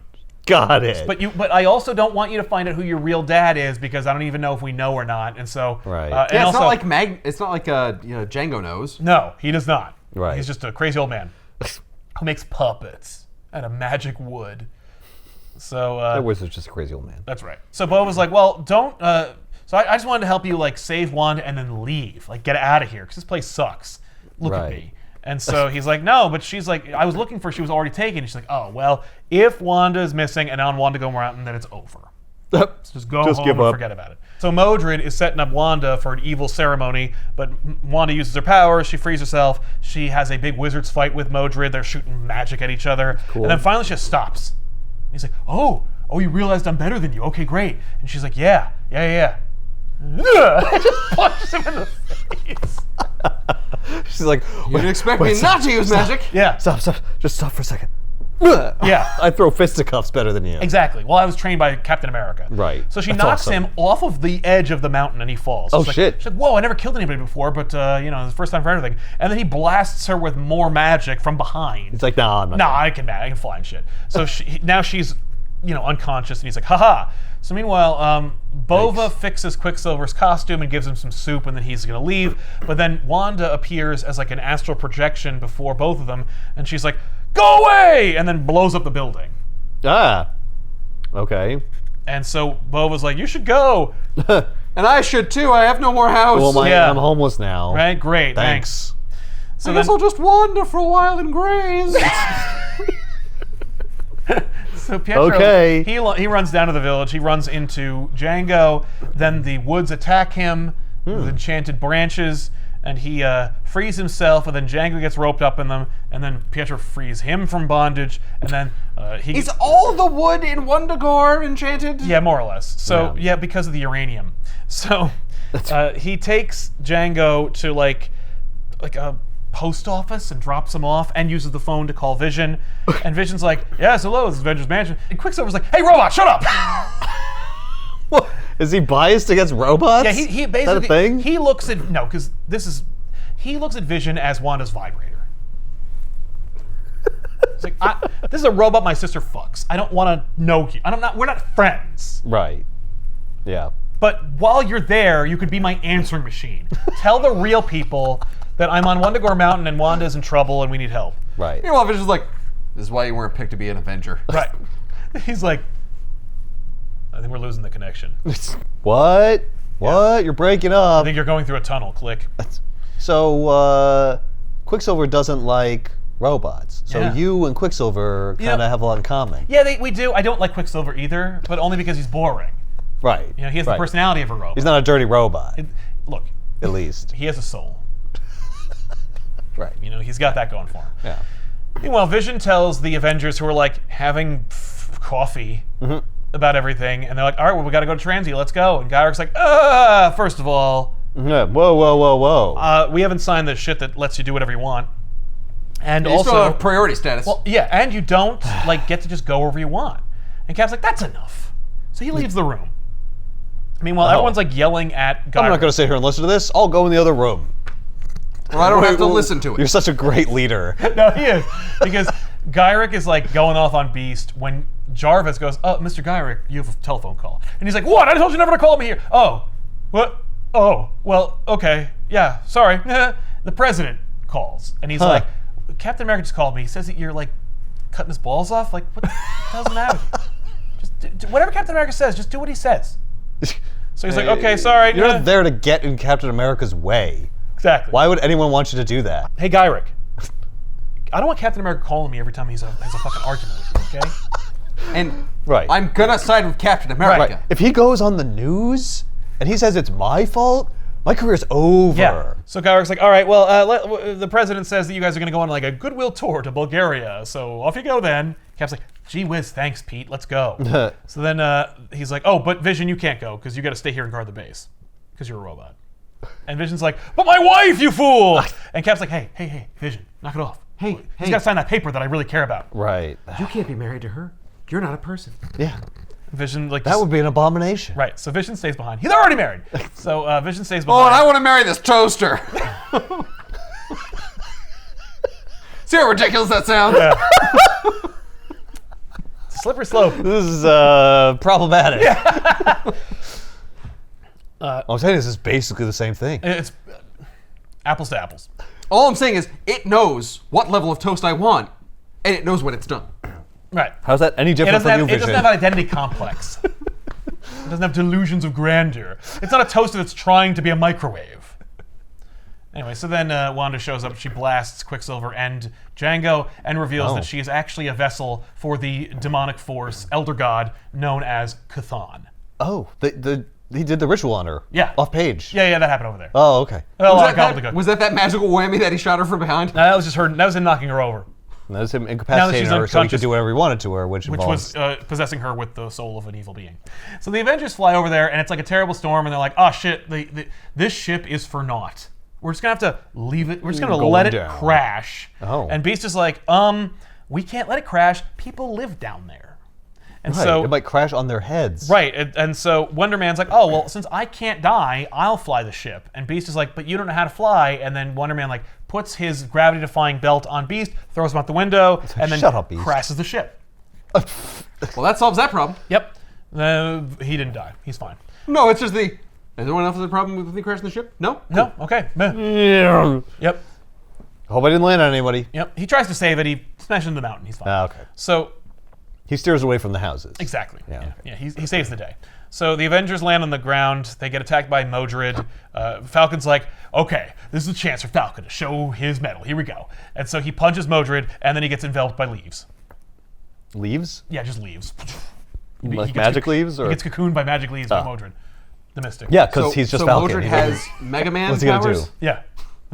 Got it. But I also don't want you to find out who your real dad is because I don't even know if we know or not, and so Right. and Yeah, it's also, not like Django knows. no, he does not. Right. He's just a crazy old man who makes puppets out of magic wood. So that Wizard's just a crazy old man. that's right. So Bo was like, well, don't. So I just wanted to help you like save Wanda and then leave, like get out of here because this place sucks. Look at Right. me. And so he's like, no, but she's like, I was looking for her. She was already taken. And she's like, oh, well, if Wanda is missing and on Wundagore Mountain, then it's over. So just go Just home give and up. forget about it. So Modred is setting up Wanda for an evil ceremony, but Wanda uses her powers. She frees herself. She has a big wizard's fight with Modred. They're shooting magic at each other. Cool. And then finally she just stops. He's like, oh, you realized I'm better than you. Okay, great. And she's like, yeah. Just punches him in the face. She's like, You didn't expect me not to use magic. Yeah. Stop. Just stop for a second. Yeah. I throw fisticuffs better than you. Exactly. Well, I was trained by Captain America. Right. So she That's knocks awesome. him off of the edge of the mountain and he falls. Oh, She's like- shit. She's like, whoa, I never killed anybody before, but, it's the first time for everything. And then he blasts her with more magic from behind. It's like, nah, I'm not. Nah, I can fly and shit. So now she's, unconscious, and he's like, haha. So meanwhile, Bova Yikes. fixes Quicksilver's costume and gives him some soup, and then he's gonna leave. But then Wanda appears as like an astral projection before both of them, and she's like, go away! And then blows up the building. Ah. Okay. And so Bova's like, you should go. And I should too. I have no more house. Well, Yeah. I'm homeless now. Right? Great, Thanks. So I guess then, I'll just wander for a while and graze. so Pietro, Okay. he runs down to the village. He runs into Django. Then the woods attack him with enchanted branches, and he frees himself. And then Django gets roped up in them. And then Pietro frees him from bondage. And then Is all the wood in Wundagore enchanted? yeah, more or less. So Yeah. yeah, because of the uranium. So he takes Django to like a post office and drops him off and uses the phone to call Vision. And Vision's like, yes, hello, this is Avengers Mansion. And Quicksilver's like, hey, robot, shut up! What? Is he biased against robots? Yeah, he basically Is that a thing? he looks at he looks at Vision as Wanda's vibrator. It's like this is a robot my sister fucks. I don't want to know you. We're not friends. Right. Yeah. But while you're there, you could be my answering machine. Tell the real people that I'm on Wundagore Mountain and Wanda's in trouble and we need help. Right. Meanwhile, Vision's like, this is why you weren't picked to be an Avenger. Right. He's like, I think we're losing the connection. What? What? You're breaking I up. think you're going through a tunnel. Click. So, Quicksilver doesn't like robots. So Yeah. you and Quicksilver kind of Yeah. have a lot in common. Yeah, we do. I don't like Quicksilver either, but only because he's boring. Right. He has the Right. personality of a robot. He's not a dirty robot, Look, at least. he has a soul. Right. He's got that going for him. Yeah. Meanwhile, Vision tells the Avengers who are like having coffee about everything, and they're like, all right, well, we got to go to Transy. Let's go. And Gyrick's like, first of all, Yeah. Whoa. we haven't signed the shit that lets you do whatever you want. And You also, still have priority status. well, yeah, and you don't get to just go wherever you want. And Cap's like, that's enough. So he leaves the room. Meanwhile, everyone's yelling at Guy. I'm not going to sit here and listen to this. I'll go in the other room. well, I don't have to listen to it. You're such a great leader. No, he is. Because Gyrick is going off on Beast when Jarvis goes, oh, Mr. Gyrick, you have a telephone call. And he's like, what? I told you never to call me here. Oh, what? Oh, well, okay. Yeah, sorry. The president calls. And he's like, Captain America just called me. He says that you're cutting his balls off. What the hell's the matter with you? Just do whatever Captain America says, just do what he says. So he's like, okay, sorry. You're not there to get in Captain America's way. Exactly. Why would anyone want you to do that? Hey, Gyrick. I don't want Captain America calling me every time he has a fucking argument with you, okay? And Right. I'm going to side with Captain America. Right. If he goes on the news and he says it's my fault, my career's over. Yeah. So Gyrick's like, all right, well, the president says that you guys are going to go on a goodwill tour to Bulgaria. So off you go then. Cap's like, gee whiz, thanks, Pete. Let's go. So then he's like, oh, but Vision, you can't go because you got to stay here and guard the base because you're a robot. And Vision's like, but my wife, you fool! And Cap's like, hey, Vision, knock it off. Hey, He's got to sign that paper that I really care about. Right. You can't be married to her. You're not a person. Yeah. Vision, That would be an abomination. Right, so Vision stays behind. He's already married. So Vision stays Oh, behind. and I want to marry this toaster. See how ridiculous that sounds? It's a slippery slope. This is problematic. I'm saying this is basically the same thing. It's apples to apples. All I'm saying is it knows what level of toast I want, and it knows when it's done. Right. How's that any It different doesn't, from have, you, it doesn't Vision? have an identity complex. It doesn't have delusions of grandeur. It's not a toaster that's trying to be a microwave. Anyway, so then Wanda shows up. She blasts Quicksilver and Django and reveals that she is actually a vessel for the demonic force, Elder God, known as Chthon. Oh, he did the ritual on her. Yeah. Off page. Yeah, that happened over there. Oh, okay. A lot of that, gobbledygook. was that magical whammy that he shot her from behind? That was just her. That was him knocking her over, That was him Now that incapacitating she's her so he unconscious, could do whatever he wanted to her, which which involves... was possessing her with the soul of an evil being. So the Avengers fly over there, and it's like a terrible storm, and they're like, "Oh shit! This ship is for naught. We're just gonna have to leave it. We're just gonna Going let it down. crash." Oh. And Beast is like, we can't let it crash. People live down there." And Right, so it might crash on their heads. Right, and so Wonder Man's like, oh, well, since I can't die, I'll fly the ship. And Beast is like, but you don't know how to fly. And then Wonder Man puts his gravity-defying belt on Beast, throws him out the window, and then Shut up, Beast. crashes the ship. Well, that solves that problem. Yep. He didn't die. He's fine. No, it's just Is anyone else has a problem with me crashing the ship? No? No? Okay. Meh. Yeah. Yep. Hope I didn't land on anybody. Yep. He tries to save it. He smashes into the mountain. He's fine. Ah, okay. So, He steers away from the houses. exactly. Yeah. Yeah, he saves the day. So the Avengers land on the ground. They get attacked by Modred. Falcon's like, okay, this is a chance for Falcon to show his mettle. Here we go. And so he punches Modred, and then he gets enveloped by leaves. Leaves? Yeah, just leaves. Like gets magic leaves? Or? He gets cocooned by magic leaves by Modred, the Mystic. Yeah, because he's just so Falcon. Mildred He has doesn't- Mega Man What's he gonna powers? do? Yeah.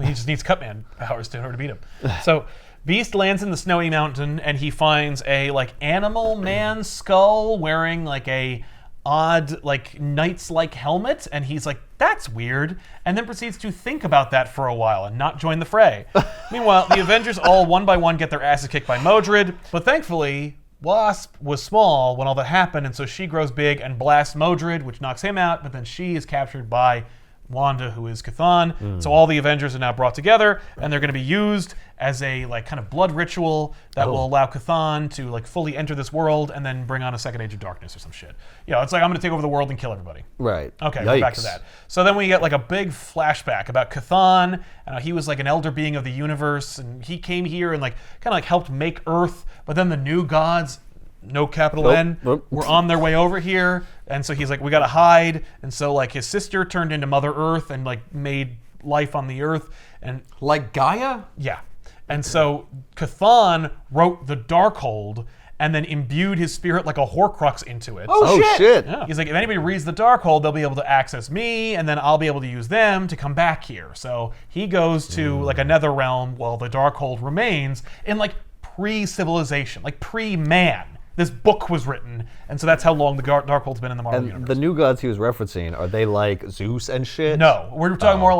He just needs Cutman powers in order to beat him. So Beast lands in the snowy mountain, and he finds a animal man skull wearing a odd knights-like helmet, and he's like, that's weird, and then proceeds to think about that for a while and not join the fray. Meanwhile, the Avengers all one by one get their asses kicked by Modred, but thankfully Wasp was small when all that happened, and so she grows big and blasts Modred, which knocks him out, but then she is captured by Wanda, who is Chthon. So all the Avengers are now brought together, and they're going to be used as a kind of blood ritual that will allow Chthon to fully enter this world and then bring on a second age of darkness or some shit. It's like, I'm going to take over the world and kill everybody. Right. Okay, we're back to that. So then we get a big flashback about Chthon, and how he was an elder being of the universe, and he came here and kind of helped make Earth, but then the new gods, no capital N, were on their way over here, and so he's like, we gotta hide, and so his sister turned into Mother Earth and made life on the Earth, and Like Gaia? yeah. And so Chthon wrote the Darkhold and then imbued his spirit like a Horcrux into it. Oh, shit! Yeah. He's like, if anybody reads the Darkhold, they'll be able to access me, and then I'll be able to use them to come back here. So he goes to a nether realm while the Darkhold remains in pre-civilization, pre-man. This book was written, and so that's how long the Darkhold's been in the Marvel And universe. the new gods he was referencing, are they like Zeus and shit? No, we're talking more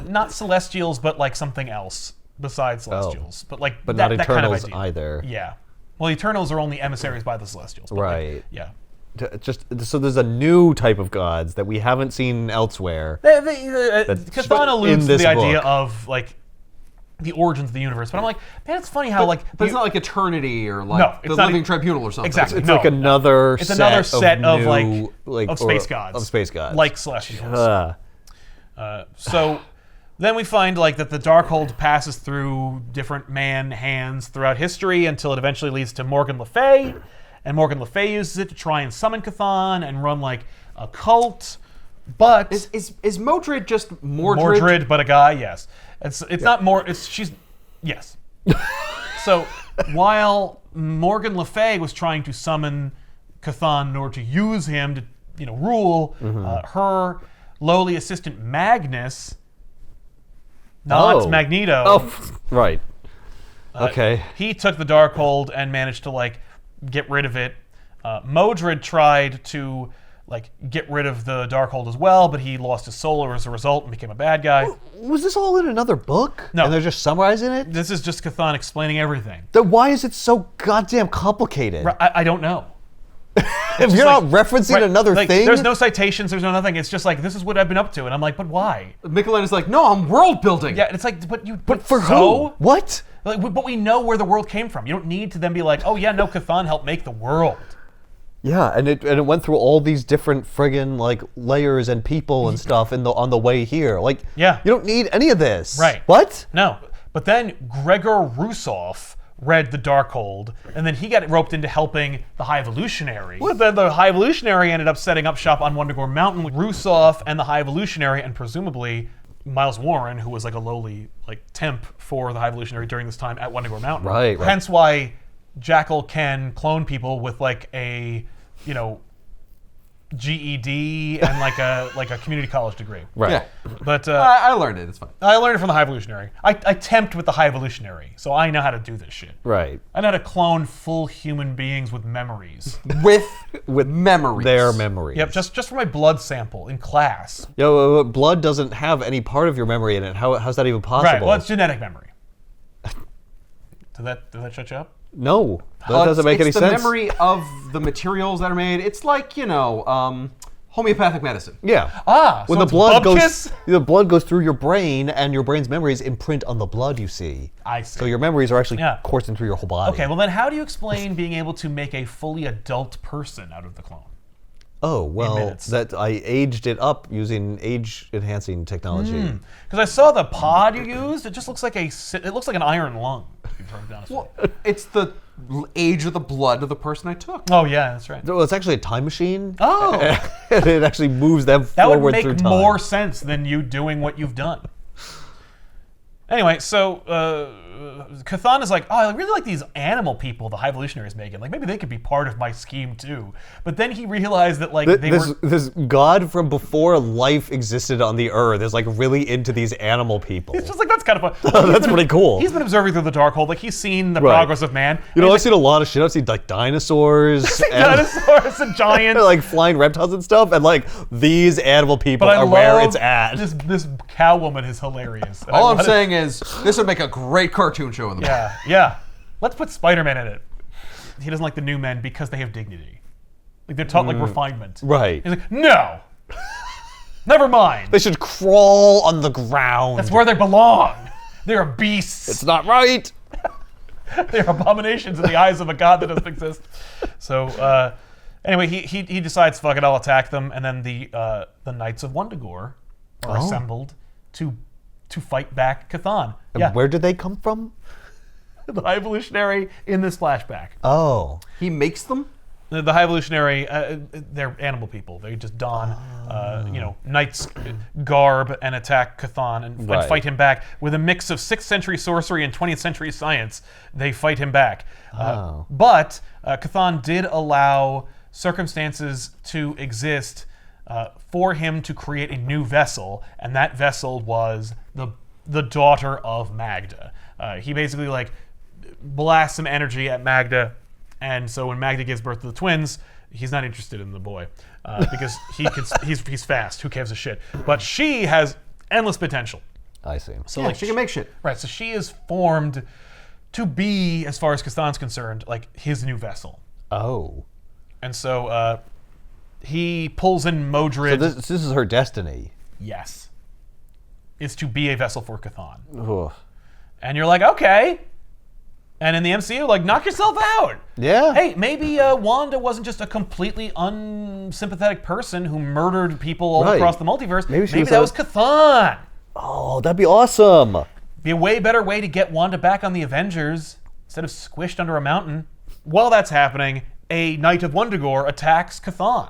not Celestials, but something else. besides Celestials. But like But that, not that kind of Eternals idea. either. Yeah. Well, Eternals are only emissaries by the Celestials. But Right. Like, yeah. Just so there's a new type of gods that we haven't seen elsewhere. Cthulhu alludes in to this the idea book. of like the origins of the universe, but I'm like, man, it's funny how like But it's not like Eternity or like No, the it's not Living a- Tribunal or something. Exactly. It's No, like another it's another set of new, of space or- gods, Of space gods. like Celestials. So then we find like that the Darkhold passes through different man hands throughout history until it eventually leads to Morgan Le Fay, and Morgan Le Fay uses it to try and summon Cthon and run like a cult. But Is Mordred just Mordred? Mordred, but a guy, yes. It's not more. She's yes. So while Morgan Le Fay was trying to summon Cthon in order to use him to rule, her lowly assistant Magnus, not Magneto. Oh, right. Okay. He took the Darkhold and managed to like get rid of it. Mordred tried to like get rid of the Darkhold as well, but he lost his soul as a result and became a bad guy. Was this all in another book? No. And they're just summarizing it? This is just Cthon explaining everything. Then why is it so goddamn complicated? I don't know. If you're not referencing Right, another like, thing? There's no citations, there's no nothing. It's just like, this is what I've been up to. And I'm like, but why? Michelin is like, no, I'm world building. Yeah, it's like, But for so? who? What? Like, but we know where the world came from. You don't need to then be like, oh yeah, no, Cthon helped make the world. Yeah, and it went through all these different friggin' like layers and people and stuff on the way here. Like, Yeah. you don't need any of this. Right. What? No. But then Gregor Russoff read the Darkhold, and then he got roped into helping the High Evolutionary. But then the High Evolutionary ended up setting up shop on Wundagore Mountain with Russoff and the High Evolutionary, and presumably Miles Warren, who was like a lowly like temp for the High Evolutionary during this time at Wundagore Mountain. Right. Hence why Jackal can clone people with like a GED and like a community college degree. Right. Yeah. But I learned it. It's fine. I learned it from the High Evolutionary. I tempt with the High Evolutionary, so I know how to do this shit. Right. I know how to clone full human beings with memories. With With memories. their memories. Yep, just for my blood sample in class. Yo, blood doesn't have any part of your memory in it. How's that even possible? Right, well, it's genetic memory. Did that shut you up? No. That doesn't make any it's the sense. memory of the materials that are made. It's like, homeopathic medicine. Yeah. so When the it's blood bupkis? the blood goes through your brain, and your brain's memories imprint on the blood you see. I see. So your memories are actually Yeah. coursing through your whole body. Okay, well then how do you explain being able to make a fully adult person out of the clone? Oh, well, minutes. that I aged it up using age-enhancing technology. Because I saw the pod you used. It just looks like it looks like an iron lung. To be perfectly honest with you. It's the age of the blood of the person I took. Oh yeah, that's right. Well, it's actually a time machine. Oh, And it actually moves them that would forward through make time. more sense than you doing what you've done. Anyway, so Cthon is like, oh, I really like these animal people the High Evolutionary is making. Like, maybe they could be part of my scheme too. But then he realized that like they were This god from before life existed on the earth is like really into these animal people. It's just like, that's kind of fun. That's pretty cool. He's been observing through the Darkhold. Like, he's seen the Right. progress of man. You know, And I've seen a lot of shit. I've seen like dinosaurs and dinosaurs and giants. like flying reptiles and stuff, and like these animal people But I are love where it's at. This cow woman is hilarious. And All I I'm wanted- saying is, this would make a great cartoon show in the book. Yeah. Let's put Spider-Man in it. He doesn't like the new men because they have dignity. Like, they're taught like refinement. Right. He's like, no. Never mind. They should crawl on the ground. That's where they belong. They're beasts. It's not right. They're abominations in the eyes of a god that doesn't exist. So anyway, he decides, fuck it, I'll attack them, and then the Knights of Wundagore are assembled to fight back Cthon. And Yeah, where did they come from? the High Evolutionary in this flashback. Oh. He makes them? The High Evolutionary, they're animal people. They just don, knight's garb and attack Cthon and Right. fight him back. With a mix of 6th century sorcery and 20th century science, they fight him back. But Cthon did allow circumstances to exist for him to create a new vessel, and that vessel was the daughter of Magda. He basically blasts some energy at Magda. And so when Magda gives birth to the twins, he's not interested in the boy because he's fast. Who gives a shit? But she has endless potential. I see. So Yeah, like she can make shit. Right, so she is formed to be, as far as Chthon's concerned, like his new vessel. Oh. And so he pulls in Modred. So this is her destiny. Yes. Is to be a vessel for Chthon. Ugh. And you're like, okay. And in the MCU, like, knock yourself out. Yeah. Hey, maybe Wanda wasn't just a completely unsympathetic person who murdered people all Right. across the multiverse. Maybe she Maybe was that a- was Chthon. Oh, that'd be awesome. Be a way better way to get Wanda back on the Avengers instead of squished under a mountain. While that's happening, a Knight of Wundagore attacks Chthon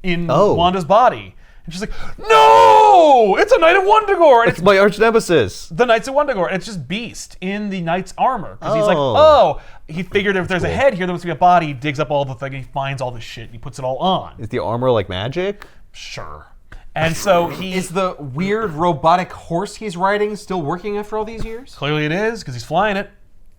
in Wanda's body. And she's like, no! It's a Knight of Wundagore! And It's my arch nemesis. the Knights of Wundagore, and it's just Beast in the Knight's armor. Because he's like, Oh. he figured if there's a head here, there must be a body. He digs up all the thing, he finds all the shit, and he puts it all on. Is the armor like magic? Sure. And so he Is the weird robotic horse he's riding still working after all these years? clearly it is because he's flying it.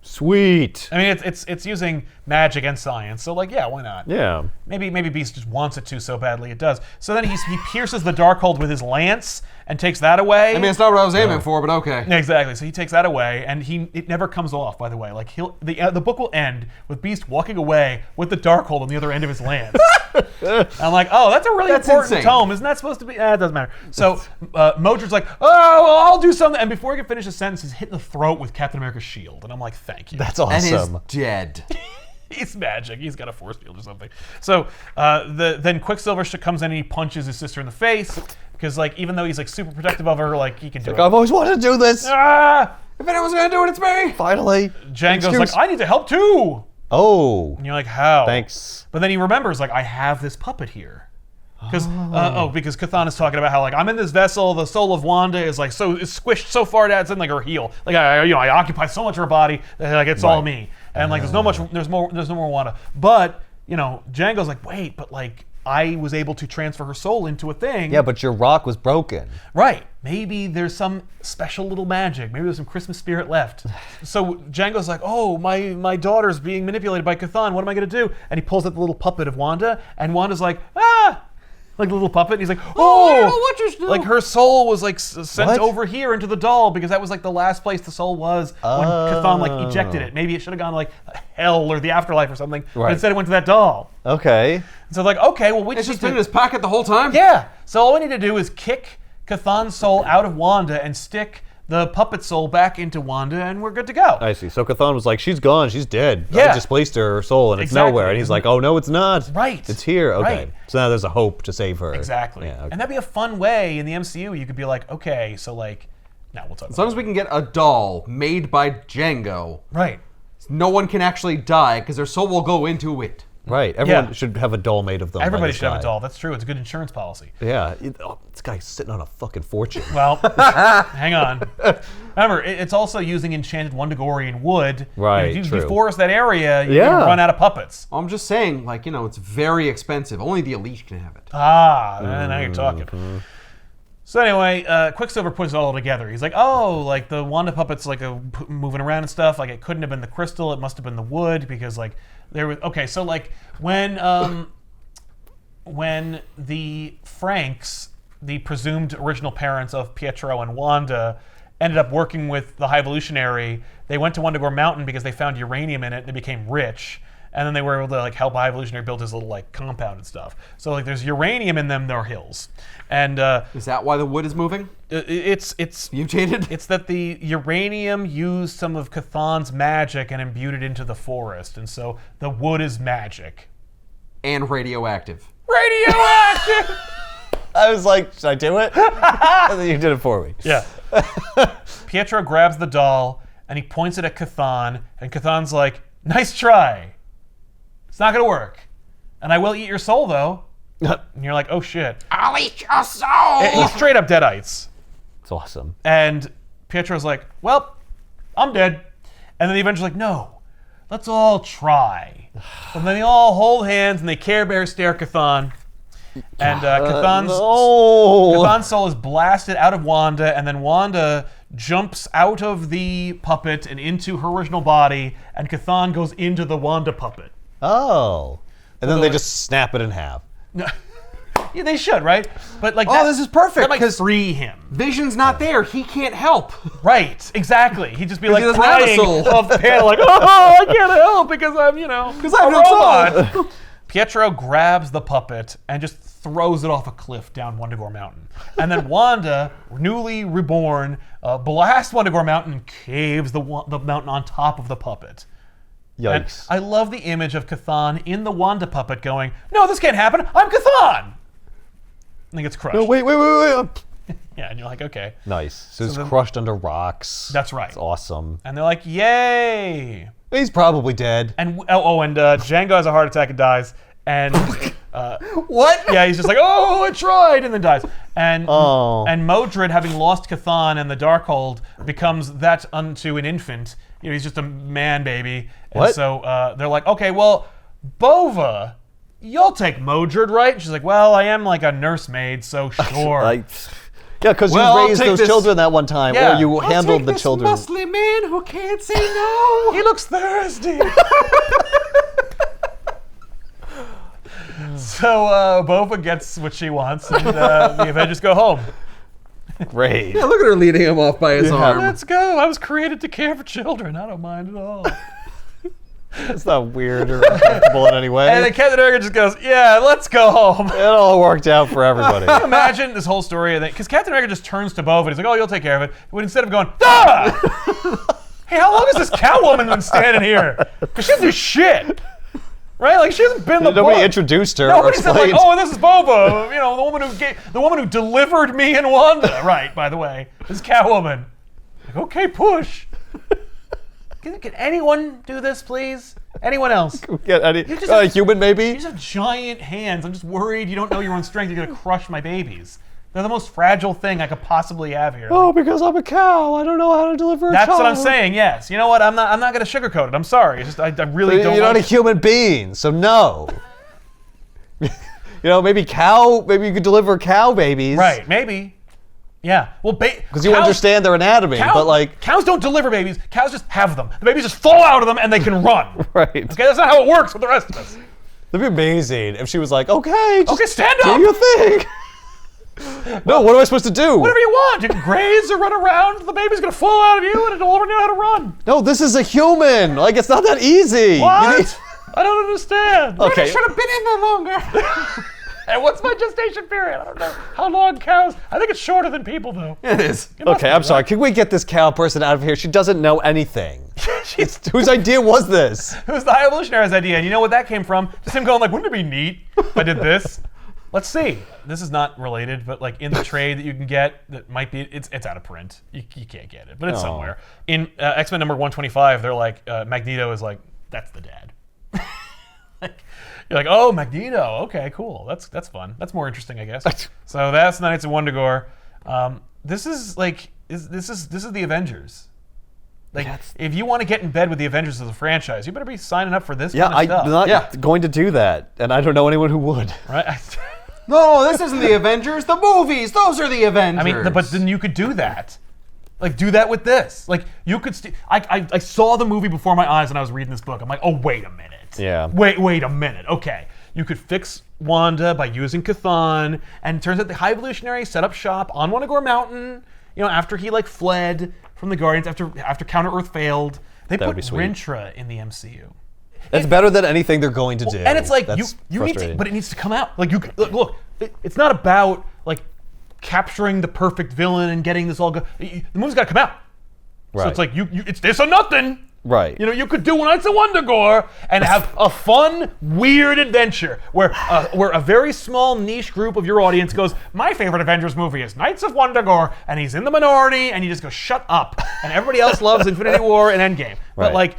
Sweet. I mean, it's using magic and science, so like, yeah, why not? Yeah. Maybe Beast just wants it to so badly it does. So then he pierces the Darkhold with his lance and takes that away. I mean, it's not what I was aiming for, but okay. Exactly. So he takes that away, and it never comes off. By the way, like the book will end with Beast walking away with the Darkhold on the other end of his lance. I'm like, oh, that's a really important insane. tome. Isn't that supposed to be? It doesn't matter. So Modred's like, oh, well, I'll do something, and before he can finish his sentence, he's hit in the throat with Captain America's shield, and I'm like, thank you. That's And awesome. is dead. He's magic. He's got a force field or something. So then Quicksilver comes in and he punches his sister in the face because, like, even though he's like super protective of her, like he can do it. I've always wanted to do this. Ah! If anyone's gonna do it, it's me. Finally. Django's Excuse- like, I need to help too. Oh. And you're like, how? Thanks. But then he remembers, like, I have this puppet here. Because because Chthon is talking about how, like, I'm in this vessel. The soul of Wanda is like it's squished so far down it's in like her heel. Like I occupy so much of her body that like it's all me. And like there's no more Wanda. But Django's like, wait, but like I was able to transfer her soul into a thing. Yeah, but your rock was broken. Right. Maybe there's some special little magic. Maybe there's some Christmas spirit left. So Django's like, oh, my daughter's being manipulated by Chthon. What am I going to do? And he pulls out the little puppet of Wanda, and Wanda's like, ah! Like the little puppet. And he's like, oh! I don't know what you're doing. Like her soul was like sent What? over here into the doll because that was like the last place the soul was when Chthon like ejected it. Maybe it should have gone like hell or the afterlife or something. But Right. instead it went to that doll. Okay. And so like, okay, well we It's just just need been to... in his pocket the whole time? Yeah. So all we need to do is kick Chthon's soul out of Wanda and stick the puppet soul back into Wanda, and we're good to go. I see. So Chthon was like, she's gone, she's dead. Yeah. I displaced her soul and it's Exactly. nowhere. And he's like, oh no, it's not. Right. It's here. Okay. Right. So now there's a hope to save her. Exactly. Yeah, okay. And that'd be a fun way in the MCU. You could be like, okay, so like, now we'll talk As about long as we can get a doll made by Django, Right. no one can actually die because their soul will go into it. Right. Everyone Yeah. should have a doll made of them. by Everybody this should have guy. a doll. That's true. It's a good insurance policy. Yeah. This guy's sitting on a fucking fortune. Well, hang on. Remember, it's also using enchanted Wundagorian wood. Right, If you true. deforest that area, you're Yeah. going to run out of puppets. I'm just saying, like, it's very expensive. Only the elite can have it. Now you're talking. So anyway, Quicksilver puts it all together. He's like, oh, like the Wanda puppet's like moving around and stuff. Like it couldn't have been the crystal. It must have been the wood because like there was okay. So like when the Franks, the presumed original parents of Pietro and Wanda, ended up working with the High Evolutionary, they went to Wundagore Mountain because they found uranium in it. They became rich. And then they were able to like help High Evolutionary build his little like compound and stuff. So like there's uranium in them. There are hills, and Is that why the wood is moving? it's Mutated? it's that the uranium used some of Chthon's magic and imbued it into the forest, and so the wood is magic. And radioactive. Radioactive. I was like, should I do it? And then you did it for me. Yeah. Pietro grabs the doll and he points it at Chthon, and Chthon's like, "Nice try. It's not gonna work. And I will eat your soul though." And you're like, "Oh shit." I'll eat your soul! He's straight up deadites. It's awesome. And Pietro's like, well, I'm dead. And then the Avengers are like, no, let's all try. And then they all hold hands and they Care Bear stare Chthon. And Chthon's soul is blasted out of Wanda, and then Wanda jumps out of the puppet and into her original body, and Chthon goes into the Wanda puppet. Oh. And then they just snap it in half. Yeah, they should, right? But like, this is perfect, That might 'cause free him. Vision's not there. He can't help. Right, exactly. He'd just be like he doesn't have a crying soul. off the panel, like, oh, I can't help because I'm, because I have no soul. Pietro grabs the puppet and just throws it off a cliff down Wundagore Mountain. And then Wanda, newly reborn, blasts Wundagore Mountain and caves the mountain on top of the puppet. And Yikes. I love the image of Chthon in the Wanda puppet going, no, this can't happen. I'm Chthon. And he gets crushed. No, wait. Yeah, and you're like, okay. Nice. So it's then- crushed under rocks. That's right. It's awesome. And they're like, yay. He's probably dead. And Django has a heart attack and dies. And What? yeah, he's just like, oh, I tried, and then dies. And Oh. and Modred, having lost Chthon and the Darkhold, becomes that unto an infant. He's just a man baby. And What? so they're like, okay, well, Bova, you'll take Modred, right? And she's like, well, I am like a nursemaid, so sure. Yeah, because Well, I'll you raised take those this- children that one time, Yeah. or you I'll handled take the this children. muscly man who can't say no. He looks thirsty. So Bova gets what she wants, and the Avengers go home. Great. Yeah, look at her leading him off by his arm. Let's go. I was created to care for children. I don't mind at all. It's not weird or uncomfortable in any way. And then Captain America just goes, yeah, let's go home. It all worked out for everybody. Imagine this whole story, because Captain America just turns to Bova and he's like, oh, you'll take care of it. But instead of going, ah! Hey, how long has this Catwoman been standing here? Because she doesn't do shit. Right? Like, she hasn't been in the Nobody book. introduced her or Nobody said, like, explained. oh, this is Bova, the woman who delivered me and Wanda. Right, by the way. This is Catwoman. Like, okay, push. Can anyone do this, please? Anyone else? Yeah, any, You just have- human maybe? You just have giant hands. I'm just worried you don't know your own strength. You're going to crush my babies. They're the most fragile thing I could possibly have here. Oh, because I'm a cow. I don't know how to deliver a That's child. what I'm saying, yes. You know what? I'm not going to sugarcoat it. I'm sorry. It's just, I really don't You're not a want human being, so no. Maybe you could deliver cow babies. Right, maybe. Yeah. Well, Because you understand their anatomy, but like... Cows don't deliver babies. Cows just have them. The babies just fall out of them and they can run. Right. Okay, that's not how it works with the rest of us. That'd be amazing if she was like, okay, just Okay, stand do up. your thing. No, what am I supposed to do? Whatever you want. You can graze or run around. The baby's going to fall out of you and it'll learn you how to run. No, this is a human. Like, it's not that easy. What? You need- I don't understand. Okay. Should have been in there longer. And what's my gestation period? I don't know. How long cows? I think it's shorter than people, though. It is. It must Okay, be, I'm right? sorry. Can we get this cow person out of here? She doesn't know anything. Whose idea was this? It was the High Evolutionary's idea, and you know what that came from? Just him going like, wouldn't it be neat if I did this? Let's see. This is not related, but like in the trade that you can get, that might be, it's out of print. You can't get it, but it's Oh. somewhere. In X-Men number 125, they're like, Magneto is like, that's the dad. You're like, oh, Magneto. Okay, cool. That's fun. That's more interesting, I guess. So that's Knights of Wundagore. This is the Avengers. Like, if you want to get in bed with the Avengers as a franchise, you better be signing up for this Yeah, kind of I'm stuff. not going to do that, and I don't know anyone who would. Right? No, this isn't the Avengers. The movies. Those are the Avengers. I mean, but then you could do that. Like, do that with this. Like, you could. I saw the movie before my eyes when I was reading this book. I'm like, oh, wait a minute. Yeah. Wait a minute. Okay. You could fix Wanda by using Chthon, and it turns out the High Evolutionary set up shop on Wundagore Mountain. After he like fled from the Guardians, after Counter Earth failed, they That would put be sweet. Rintrah in the MCU. That's better than anything they're going to do. And it's like That's you need to, frustrating. but it needs to come out. Like look, it's not about like capturing the perfect villain and getting this all go. The movie's got to come out. So Right. it's like it's this or nothing. Right. You could do Knights of Wundagore and have a fun, weird adventure where a very small niche group of your audience goes, my favorite Avengers movie is Knights of Wundagore, and he's in the minority, and you just go, shut up. And everybody else loves Infinity War and Endgame. But Right.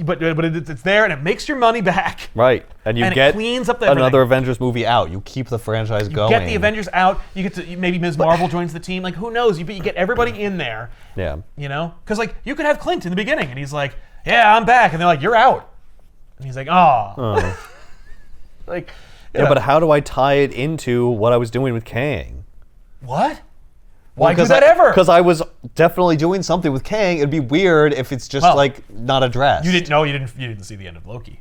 but it's there, and it makes your money back. Right. And you And it get cleans up another everything. Avengers movie out. You keep the franchise going. Get the Avengers out. You get to maybe Ms. Marvel joins the team. Like, who knows? You get everybody in there. Yeah. Because like you could have Clint in the beginning, and he's like, "Yeah, I'm back," and they're like, "You're out," and he's like, "Oh." Like, Yeah, but how do I tie it into what I was doing with Kang? what? Why do that ever? Because I was definitely doing something with Kang. It'd be weird if it's just Well, like not addressed. you didn't see the end of Loki.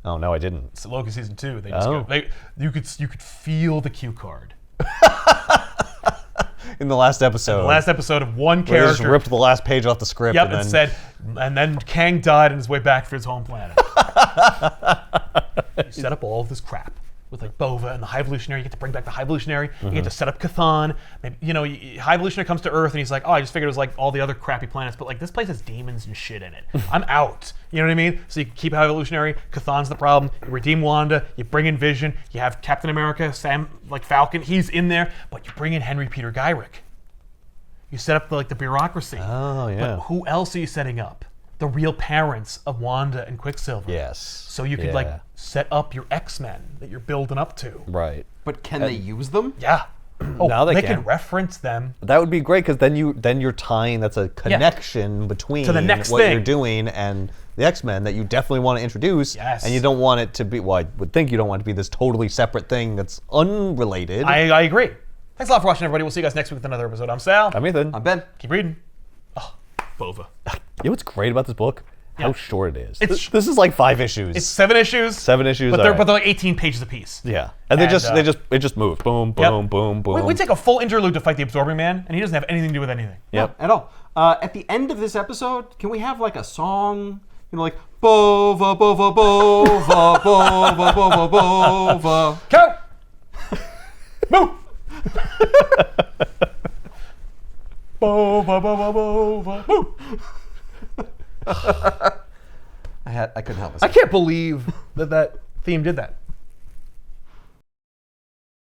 Oh no, I didn't. It's Loki season 2. They just go, you could feel the cue card. In the last episode. The last episode of one Where they just character. ripped the last page off the script. Yep, and it then, said, and then Kang died on his way back for his home planet. You set up all of this crap with like Bova and the High Evolutionary. You get to bring back the High Evolutionary. You get to set up Chthon. Maybe, you know, High Evolutionary comes to Earth and he's like, oh, I just figured it was like all the other crappy planets, but like this place has demons and shit in it. I'm out. You know what I mean? So you keep High Evolutionary. Chthon's the problem. You redeem Wanda. You bring in Vision. You have Captain America, Sam, like Falcon. He's in there, but you bring in Henry Peter Gyrick. You set up the bureaucracy. Oh, yeah. But who else are you setting up? The real parents of Wanda and Quicksilver. Yes. So you could like set up your X-Men that you're building up to. Right. But can they use them? Yeah. Oh, Now they can can. reference them. That would be great because then you're tying. That's a connection between To the next what thing. you're doing and the X-Men that you definitely want to introduce. Yes. And you don't want it to be. Well, I would think you don't want it to be this totally separate thing that's unrelated. I agree. Thanks a lot for watching, everybody. We'll see you guys next week with another episode. I'm Sal. I'm Ethan. I'm Ben. Keep reading. Oh, Bova. You know what's great about this book? How short it is. It's- This is like 5 issues. It's 7 issues. 7 issues. But all they're right. like 18 pages apiece. Yeah. And it just moves. Boom, boom, boom, boom. We take a full interlude to fight the Absorbing Man, and he doesn't have anything to do with anything. Yep. At all. At the end of this episode, can we have like a song? You know, like Bova, Bova, Bova, Bova, Bova, Bova. Count! Move! Bova, Bova, Bova, move! I couldn't help I myself. can't believe that theme did that.